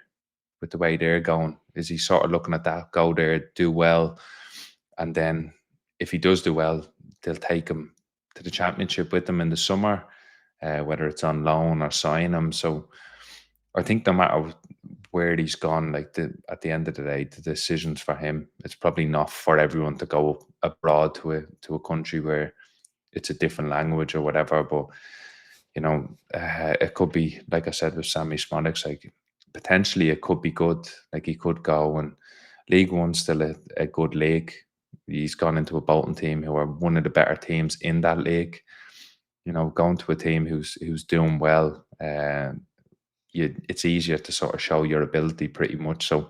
with the way they're going. Is he sort of looking at that, go there, do well, and then if he does do well, they'll take him to the championship with them in the summer, whether it's on loan or sign him. So I think no matter where he's gone, at the end of the day, the decisions for him, it's probably not for everyone to go abroad to a country where it's a different language or whatever. But it could be, like I said with Sammy Smonicks, like potentially it could be good. Like he could go, and League One's still a good league. He's gone into a Bolton team who are one of the better teams in that league. Going to a team who's doing well, it's easier to sort of show your ability pretty much. So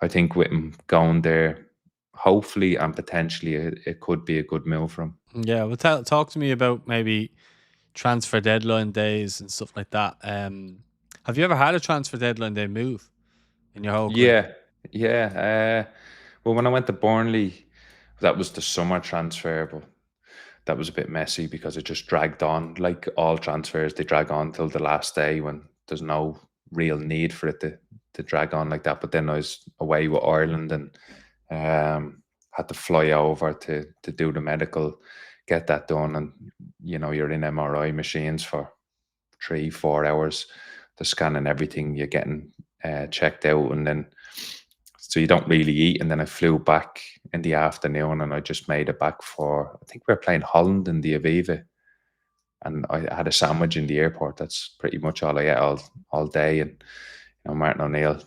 I think with him going there, hopefully and potentially it could be a good move for him. Yeah, well, talk to me about maybe transfer deadline days and stuff like that. Have you ever had a transfer deadline day move in your whole career? Yeah. Well, when I went to Burnley, that was the summer transfer, but that was a bit messy because it just dragged on. Like all transfers, they drag on till the last day when there's no real need for it to drag on like that. But then I was away with Ireland and had to fly over to do the medical, get that done, and you're in MRI machines for 3-4 hours. They're scanning everything. You're getting checked out, and then so you don't really eat. And then I flew back in the afternoon, and I just made it back for, I think we were playing Holland in the Aviva, and I had a sandwich in the airport. That's pretty much all I ate all day. And Martin O'Neill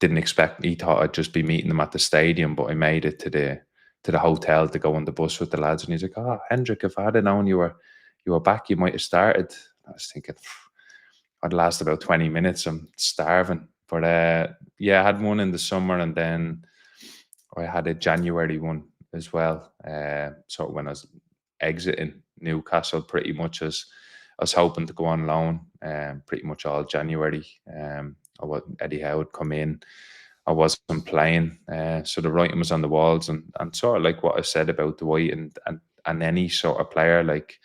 didn't expect. He thought I'd just be meeting them at the stadium, but I made it to the hotel to go on the bus with the lads. And he's like, "Oh, Hendrick, if I had known you were back, you might have started." I was thinking, I'd last about 20 minutes. I'm starving. But I had one in the summer, and then I had a January one as well. Sort of when I was exiting Newcastle, pretty much as I was hoping to go on loan, pretty much all January. Eddie Howe would come in. I wasn't playing, so the writing was on the walls, and sort of like what I said about Dwight and any sort of player. Like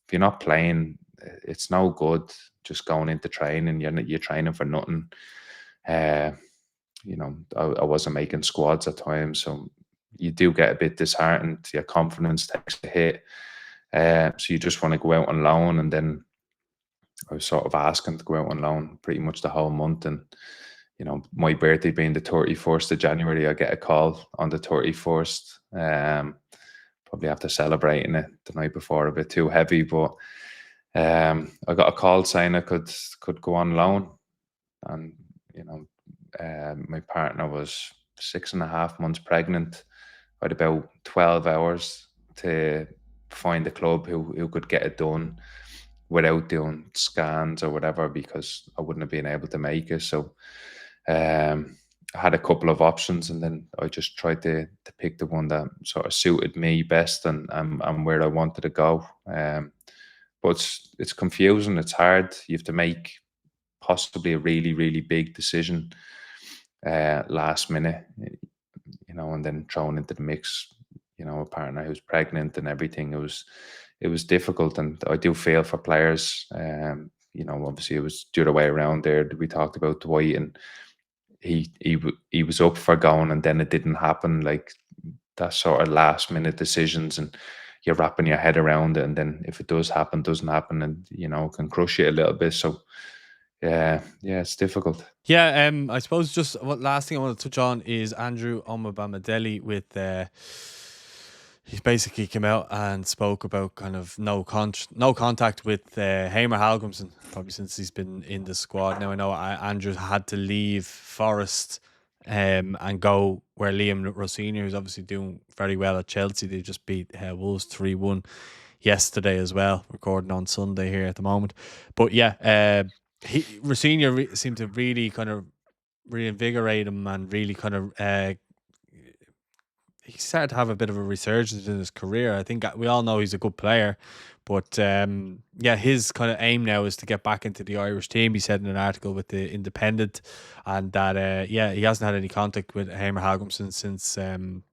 if you're not playing, it's no good just going into training. You're training for nothing. I wasn't making squads at times, so you do get a bit disheartened. Your confidence takes a hit, so you just want to go out on loan. And then I was sort of asking to go out on loan pretty much the whole month. And my birthday being the 31st of January, I get a call on the 31st. Probably after celebrating it the night before, a bit too heavy, but I got a call saying I could go on loan. And my partner was 6.5 months pregnant. I had about 12 hours to find a club who could get it done without doing scans or whatever, because I wouldn't have been able to make it. So I had a couple of options, and then I just tried to pick the one that sort of suited me best and where I wanted to go. But it's confusing. It's hard. You have to make possibly a really, really big decision last minute, and then thrown into the mix, a partner who's pregnant and everything. It was difficult, and I do feel for players. Obviously it was the other way around there. We talked about Dwight, and he was up for going, and then it didn't happen. Like that sort of last minute decisions, and you're wrapping your head around it, and then if it does happen, doesn't happen, and it can crush you a little bit. So yeah, it's difficult. Yeah, I suppose just what last thing I want to touch on is Andrew Omobamidele with he's basically come out and spoke about kind of no contact with Hamer Halgrimsson probably since he's been in the squad. Now I know Andrew had to leave Forest and go where Liam Rossini, who's obviously doing very well at Chelsea. They just beat Wolves 3-1 yesterday as well, recording on Sunday here at the moment. But yeah, Rosinha seemed to really kind of reinvigorate him and really kind of he started to have a bit of a resurgence in his career. I think we all know he's a good player, but yeah, his kind of aim now is to get back into the Irish team. He said in an article with the Independent, and that yeah, he hasn't had any contact with Heimer Hagumson since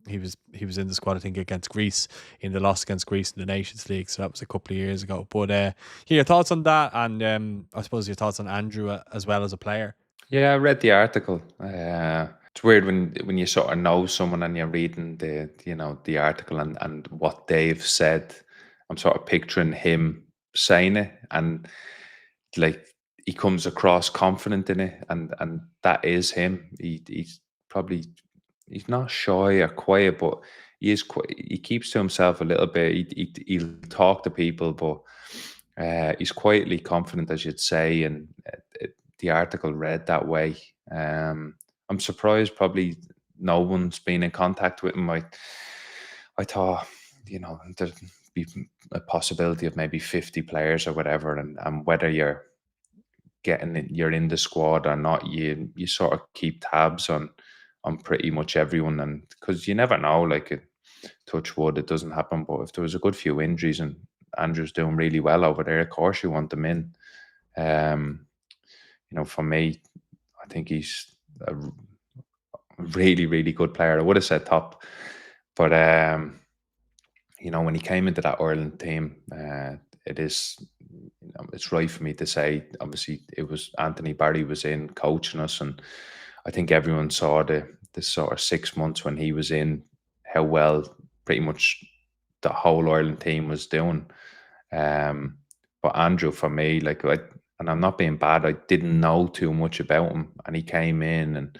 he was in the squad, I think, against Greece in the loss against Greece in the Nations League. So that was a couple of years ago. But your thoughts on that, and I suppose your thoughts on Andrew as well as a player. Yeah, I read the article. It's weird when you sort of know someone and you're reading the article and what they've said. I'm sort of picturing him saying it, and like he comes across confident in it, and that is him. He's probably he's not shy or quiet, but he is quite. He keeps to himself a little bit. He'll talk to people, but he's quietly confident, as you'd say, and the article read that way. I'm surprised probably no one's been in contact with him. I thought, there'd be a possibility of maybe 50 players or whatever, and whether you're in the squad or not, you sort of keep tabs on pretty much everyone, and because you never know, like touch wood, it doesn't happen. But if there was a good few injuries and Andrew's doing really well over there, of course you want them in. For me, I think he's a really, really good player. I would have said top, but when he came into that Ireland team, it's right for me to say. Obviously, it was Anthony Barry was in coaching us, and I think everyone saw the sort of 6 months when he was in, how well pretty much the whole Ireland team was doing. But Andrew, for me, and I'm not being bad, I didn't know too much about him, and he came in, and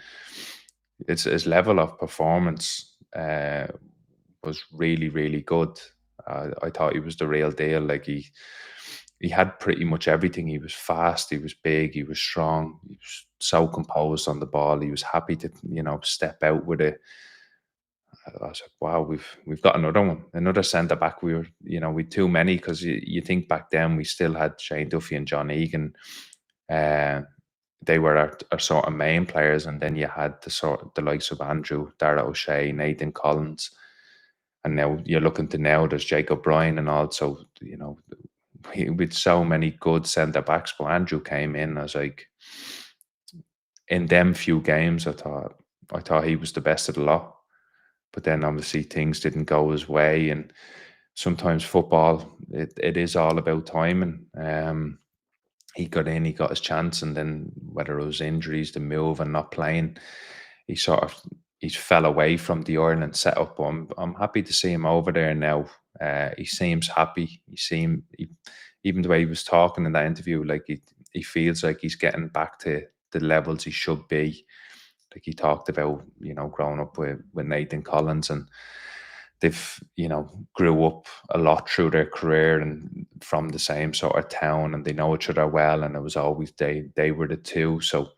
his level of performance was really, really good. I thought he was the real deal. Like he had pretty much everything. He was fast, he was big, he was strong, he was so composed on the ball. He was happy to step out with it. I was like, wow, we've got another one, another centre back. We were, we too many, because you think back then we still had Shane Duffy and John Egan. They were our sort of main players, and then you had the likes of Andrew, Dara O'Shea, Nathan Collins, and now you're looking to there's Jacob Bryan, and also with so many good centre backs. But Andrew came in, I was like, in them few games, I thought he was the best of the lot. But then obviously things didn't go his way, and sometimes football, it is all about timing. He got in, he got his chance, and then whether it was injuries, the move, and not playing, he fell away from the Ireland setup. But I'm happy to see him over there now. He seems happy. Even the way he was talking in that interview, like he feels like he's getting back to the levels he should be. Like he talked about, growing up with Nathan Collins, and they've, grew up a lot through their career and from the same sort of town, and they know each other well. And it was always they were the two. So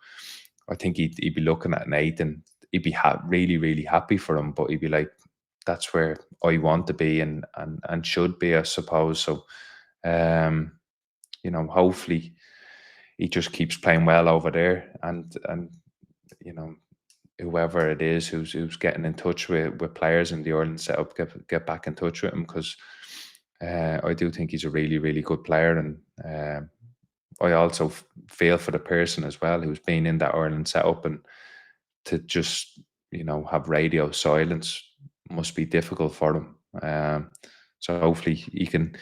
I think he'd be looking at Nathan. He'd be really, really happy for him, but he'd be like, that's where I want to be and should be, I suppose. So, hopefully he just keeps playing well over there, and whoever it is who's getting in touch with players in the Ireland setup, get back in touch with him, because I do think he's a really, really good player. And I also feel for the person as well who's been in that Ireland setup, and to just have radio silence must be difficult for them. So hopefully he can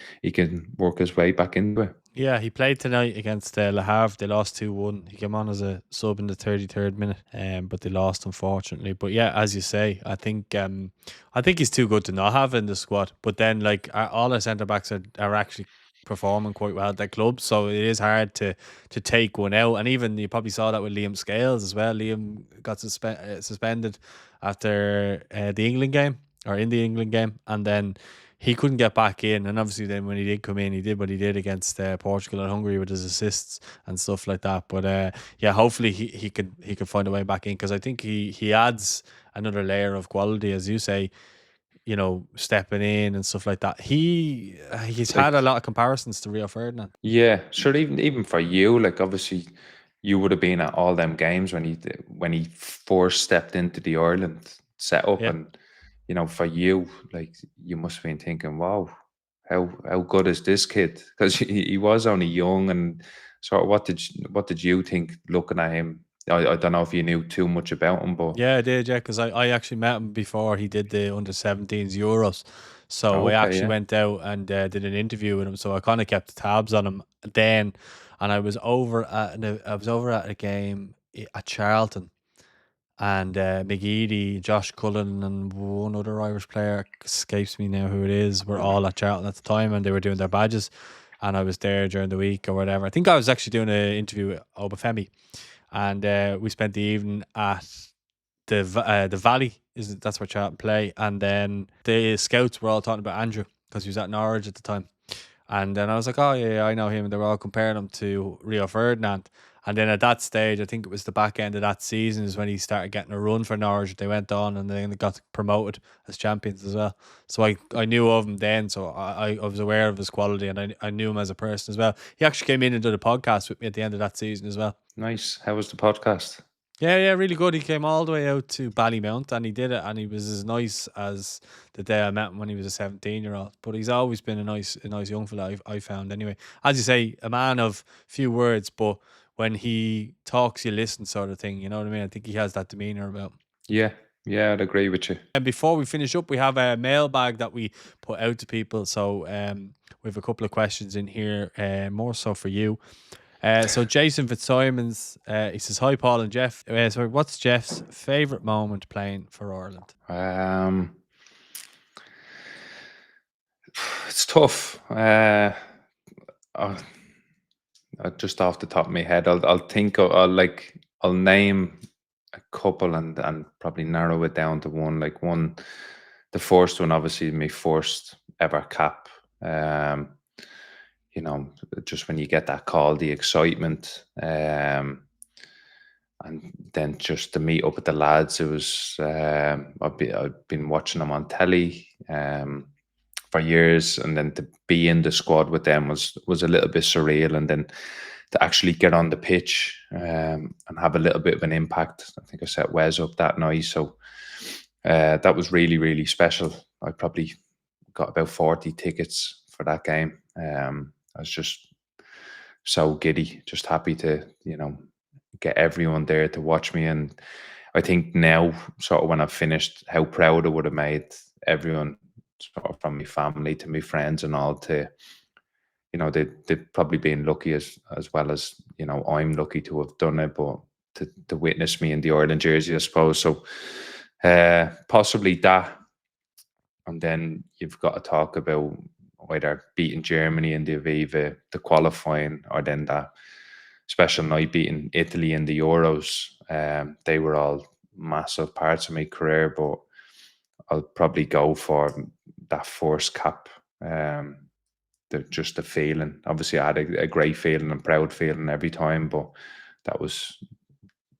work his way back into it. Yeah, he played tonight against Le Havre. They lost 2-1. He came on as a sub in the 33rd minute, but they lost, unfortunately. But yeah, as you say, I think he's too good to not have in the squad. But then, like, all our centre backs are actually performing quite well at their clubs, so it is hard to take one out. And even you probably saw that with Liam Scales as well. Liam got suspended after the England game, or in the England game, and then he couldn't get back in. And obviously then when he did come in, he did what he did against Portugal and Hungary with his assists and stuff like that. But yeah, hopefully he could find a way back in, because I think he adds another layer of quality, as you say. stepping in and stuff like that. He's Like, had a lot of comparisons to Rio Ferdinand. yeah, sure. Even for you, like obviously, you would have been at all them games when he first stepped into the Ireland setup, Yeah. and for you, like you must have been thinking, wow, how good is this kid? Because he was only young, and sort of what did you think looking at him? I don't know if you knew too much about him, but Yeah, I did, yeah, because I actually met him before he did the under-17s Euros. So I okay, actually yeah, went out and did an interview with him. So I kind of kept tabs on him then. And I was over at a game at Charlton, and McGeady, Josh Cullen, and one other Irish player, escapes me now who it is, were all at Charlton at the time, and they were doing their badges. And I was there during the week or whatever. I think I was actually doing an interview with Obafemi, and we spent the evening at the Valley. That's where Charlton play, and then the scouts were all talking about Andrew because he was at Norwich at the time. And then I was like, oh, yeah, I know him. And they were all comparing him to Rio Ferdinand. And then at that stage, I think it was the back end of that season is when he started getting a run for Norwich. They went on and then they got promoted as champions as well. So I knew of him then. So I was aware of his quality, and I knew him as a person as well. He actually came in and did a podcast with me at the end of that season as well. nice. How was the podcast? Yeah, really good. He came all the way out to Ballymount and he did it, and he was as nice as the day I met him when he was a 17-year-old. But he's always been a nice young fella, I found anyway. As you say, a man of few words, but when he talks, you listen, sort of thing. You know what I mean? I think he has that demeanour about him. Yeah, I'd agree with you. And before we finish up, we have a mailbag that we put out to people. So we have a couple of questions in here, more so for you. So Jason Fitzsimons, he says, hi Paul and Jeff. So what's Jeff's favourite moment playing for Ireland? It's tough. Just off the top of my head, I'll name a couple and probably narrow it down to one. Like the first one, obviously my first ever cap. Just when you get that call, the excitement, and then just to meet up with the lads. It was I've been watching them on telly for years, and then to be in the squad with them was a little bit surreal, and then to actually get on the pitch and have a little bit of an impact. I think I set Wes up that night, so that was really, really special. I probably got about 40 tickets for that game. I was just so giddy, just happy to get everyone there to watch me. And I think now, sort of when I've finished, how proud I would have made everyone, sort of from my family to my friends and all, to they've probably been lucky as well as I'm lucky to have done it, but to witness me in the Ireland jersey, I suppose. So possibly that. And then you've got to talk about either beating Germany in the Aviva, the qualifying, or then that special night beating Italy in the Euros. They were all massive parts of my career, but I'll probably go for that first cap. Just the feeling. Obviously, I had a great feeling and proud feeling every time, but that was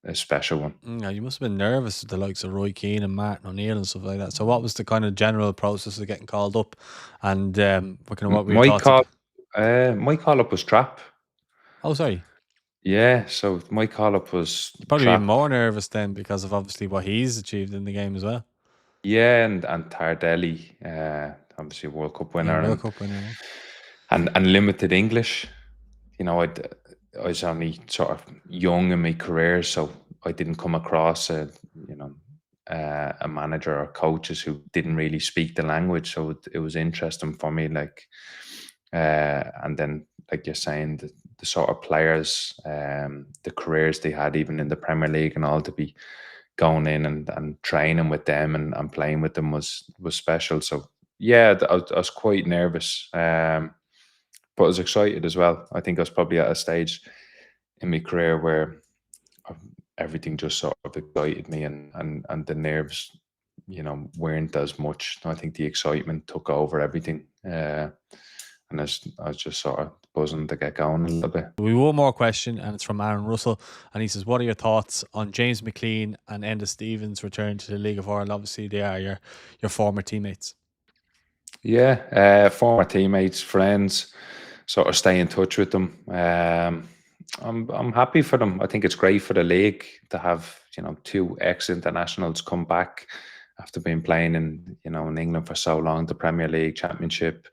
a special one. Yeah, you must have been nervous with the likes of Roy Keane and Martin O'Neill and stuff like that. So what was the kind of general process of getting called up, and what were your My thoughts? my call up was Trap. Oh, sorry. Yeah, so my call up was You'd probably be Trap. more nervous then because of obviously what he's achieved in the game as well. Yeah, and Tardelli, obviously World Cup Yeah, winner, World Cup winner. Yeah. and limited English. I was only sort of young in my career, so I didn't come across a manager or coaches who didn't really speak the language. So it was interesting for me, and then like you're saying, the sort of players, the careers they had even in the Premier League and all, to be going in and training with them and playing with them was special. So yeah, I was quite nervous, but I was excited as well. I think I was probably at a stage in my career where everything just sort of excited me, and the nerves, weren't as much. I think the excitement took over everything, and I was just sort of buzzing to get going a little bit. We have one more question, and it's from Aaron Russell, and he says, what are your thoughts on James McLean and Enda Stevens return to the League of Ireland? Obviously, they are your former teammates. Yeah, former teammates, friends, sort of stay in touch with them. I'm happy for them. I think it's great for the league to have, you know, 2 ex-internationals come back after being playing in England for so long, the Premier League, Championship,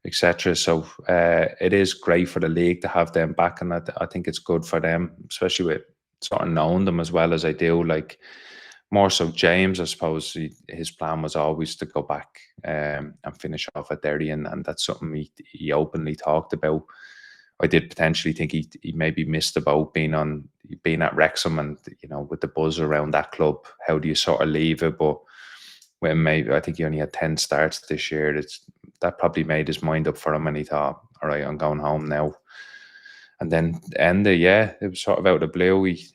etc. So it is great for the league to have them back, and I think it's good for them, especially with sort of knowing them as well as I do. Like, more so James, I suppose his plan was always to go back and finish off at Derry, and that's something he openly talked about. I did potentially think he maybe missed about being at Wrexham, and with the buzz around that club, how do you sort of leave it? But when maybe I think he only had 10 starts this year, that probably made his mind up for him, and he thought, all right, I'm going home now. And then Enda, it was sort of out of the blue. He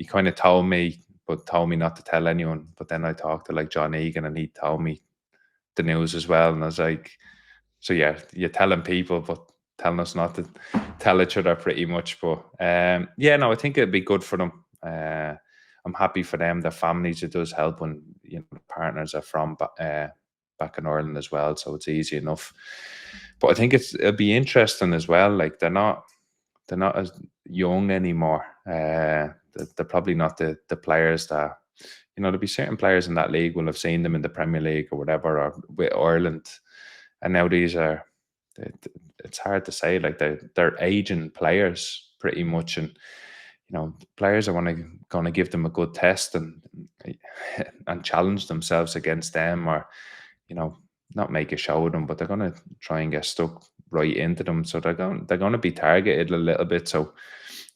kind of told me not to tell anyone. But then I talked to like John Egan, and he told me the news as well. And I was like, so yeah, you're telling people, but telling us not to tell each other pretty much. But I think it'd be good for them. I'm happy for them, their families. It does help when partners are from back in Ireland as well, so it's easy enough. But I think it'll be interesting as well. Like, they're not as young anymore. They're probably not the players that, there'll be certain players in that league will have seen them in the Premier League or whatever, or with Ireland, and now these are, it's hard to say, like, they're aging players pretty much, and players are going to give them a good test and challenge themselves against them, or not make a show of them, but they're going to try and get stuck right into them. So they're going to be targeted a little bit. So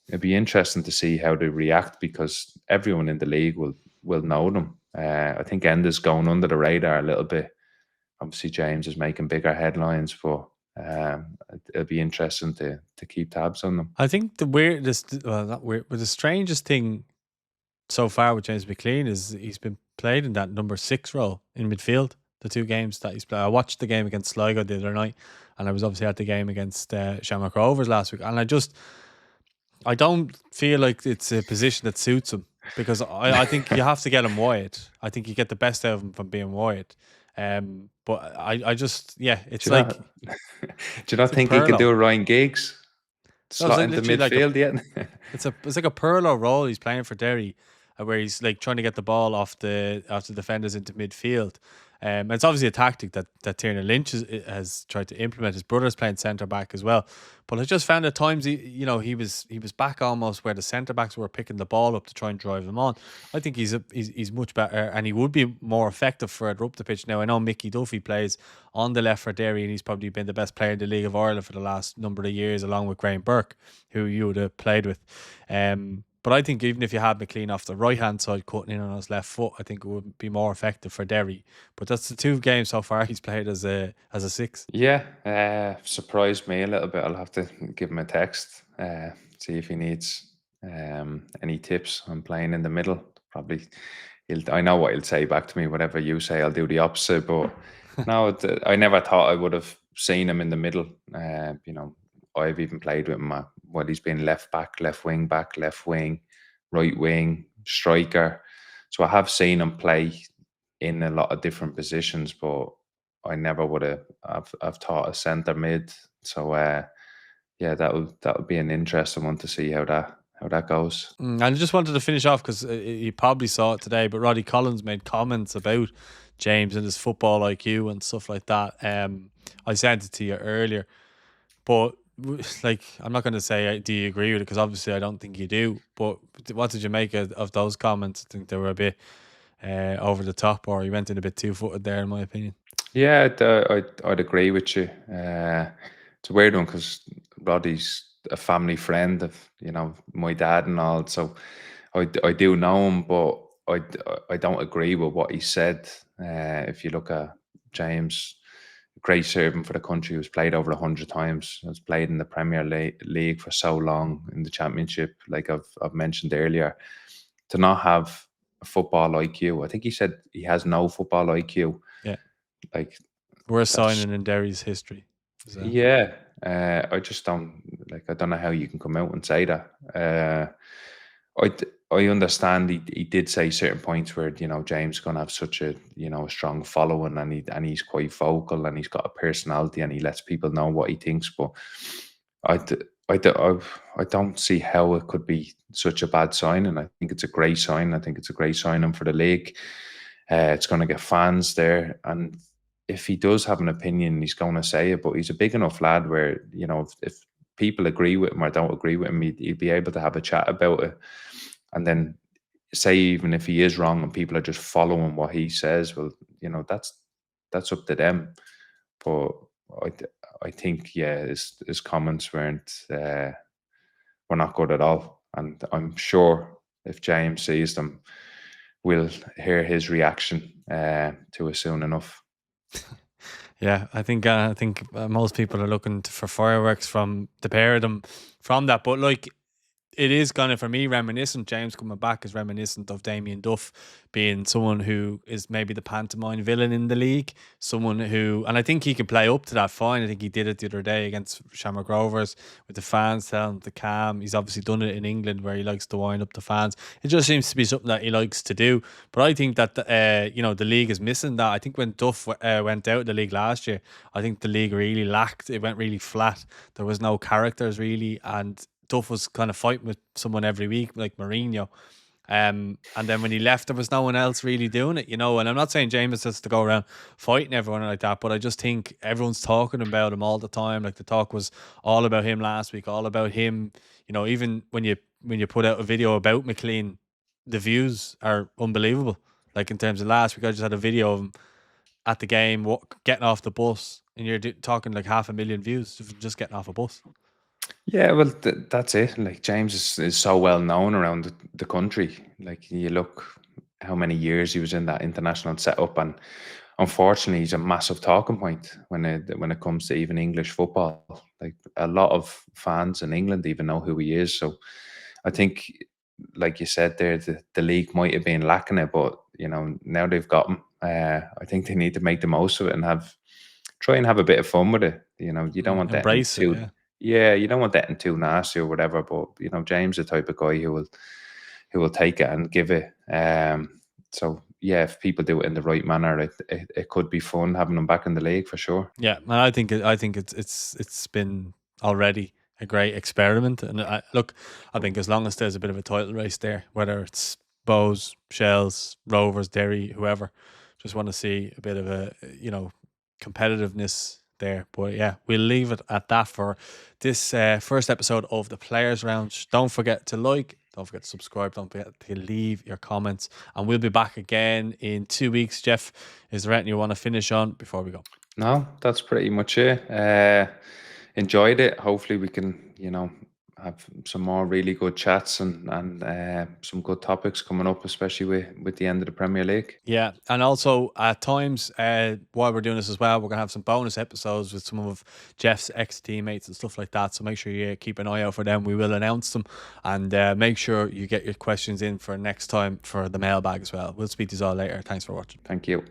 it'd be interesting to see how they react, because everyone in the league will know them. I think Enda's going under the radar a little bit. Obviously, James is making bigger headlines, but it'll be interesting to keep tabs on them. I think the strangest thing so far with James McLean is he's been played in that number 6 role in midfield. The 2 games that he's played. I watched the game against Sligo the other night, and I was obviously at the game against Shamrock Rovers last week, and I don't feel like it's a position that suits him, because I think you have to get him wide. I think you get the best out of him from being wide. But I just, it's do you not think he could do a Ryan Giggs? Slot into midfield, it's like a Perlo role he's playing for Derry, where he's like trying to get the ball off the defenders into midfield. It's obviously a tactic that Tiernan Lynch has tried to implement. His brother's playing centre back as well, but I just found at times he was back almost where the centre backs were picking the ball up to try and drive him on. I think he's much better, and he would be more effective further up the pitch. Now, I know Mickey Duffy plays on the left for Derry, and he's probably been the best player in the League of Ireland for the last number of years, along with Graham Burke, who you would have played with. But I think even if you had McLean off the right-hand side cutting in on his left foot, I think it would be more effective for Derry. But that's the 2 games so far he's played as a 6. Yeah, surprised me a little bit. I'll have to give him a text, see if he needs any tips on playing in the middle. Probably, I know what he'll say back to me. Whatever you say, I'll do the opposite. But no, I never thought I would have seen him in the middle. I've even played with him. He's been left back, left wing back, left wing, right wing, striker. So I have seen him play in a lot of different positions, but I never would have. I've taught a centre mid. So that would be an interesting one to see how that goes. And I just wanted to finish off, because you probably saw it today, but Roddy Collins made comments about James and his football IQ and stuff like that. I sent it to you earlier, but like, I'm not going to say do you agree with it, because obviously I don't think you do. But what did you make of those comments? I think they were a bit over the top, or he went in a bit 2-footed there, in my opinion. Yeah, I'd agree with you. It's a weird one, because Roddy's a family friend of my dad and all, so I do know him, but I don't agree with what he said. If you look at James, great servant for the country, who's played over 100 times, has played in the Premier League for so long, in the Championship, like I've mentioned earlier, to not have a football IQ. I think he said he has no football IQ. Yeah. Like, Worst signing in Derry's history. Yeah, I just don't like. I don't know how you can come out and say that. I understand he did say certain points where James is going to have such a a strong following, and he's quite vocal, and he's got a personality, and he lets people know what he thinks. But I d- I don't see how it could be such a bad signing. I think it's a great sign. I think it's a great signing for the league. It's going to get fans there, and if he does have an opinion, he's going to say it. But he's a big enough lad where if people agree with him or don't agree with him, he'd be able to have a chat about it, and then say even if he is wrong and people are just following what he says, well, that's up to them. But I, I think his comments were not good at all, and I'm sure if James sees them, we'll hear his reaction to it soon enough. Yeah, I think most people are looking for fireworks from the pair of them from that. But like, it is kind of, for me, reminiscent. James coming back is reminiscent of Damien Duff being someone who is maybe the pantomime villain in the league. Someone who, and I think he can play up to that fine. I think he did it the other day against Shamrock Rovers with the fans telling him to calm. He's obviously done it in England where he likes to wind up the fans. It just seems to be something that he likes to do. But I think that the league is missing that. I think when Duff went out of the league last year, I think the league really lacked. It went really flat. There was no characters really, and Duff was kind of fighting with someone every week, like Mourinho. And then when he left, there was no one else really doing it, And I'm not saying James has to go around fighting everyone like that, but I just think everyone's talking about him all the time. Like, the talk was all about him last week, all about him. Even when you put out a video about McLean, the views are unbelievable. Like, in terms of last week, I just had a video of him at the game, getting off the bus, and you're talking like 500,000 views just getting off a bus. Yeah, well, that's it. Like, James is so well known around the country. Like, you look how many years he was in that international setup, and unfortunately, he's a massive talking point when it comes to even English football. Like, a lot of fans in England even know who he is. So, I think, like you said there, the league might have been lacking it, but now they've got him. I think they need to make the most of it and try and have a bit of fun with it. You don't want that Embrace it, too. Yeah, you don't want that too nasty or whatever. But James is the type of guy who will take it and give it. So yeah, if people do it in the right manner, it could be fun having him back in the league for sure. Yeah, and I think it's been already a great experiment. And I think as long as there's a bit of a title race there, whether it's Bows, Shells, Rovers, Derry, whoever, just want to see a bit of a competitiveness there. But yeah, we'll leave it at that for this first episode of the Players Round. Don't forget to like, don't forget to subscribe, don't forget to leave your comments, and we'll be back again in 2 weeks. Jeff, is there anything you want to finish on before we go? No, that's pretty much it. Enjoyed it. Hopefully we can, have some more really good chats and some good topics coming up, especially with the end of the Premier League. Yeah, and also at times, while we're doing this as well, we're going to have some bonus episodes with some of Jeff's ex-teammates and stuff like that. So make sure you keep an eye out for them. We will announce them, and make sure you get your questions in for next time for the mailbag as well. We'll speak to you all later. Thanks for watching. Thank you.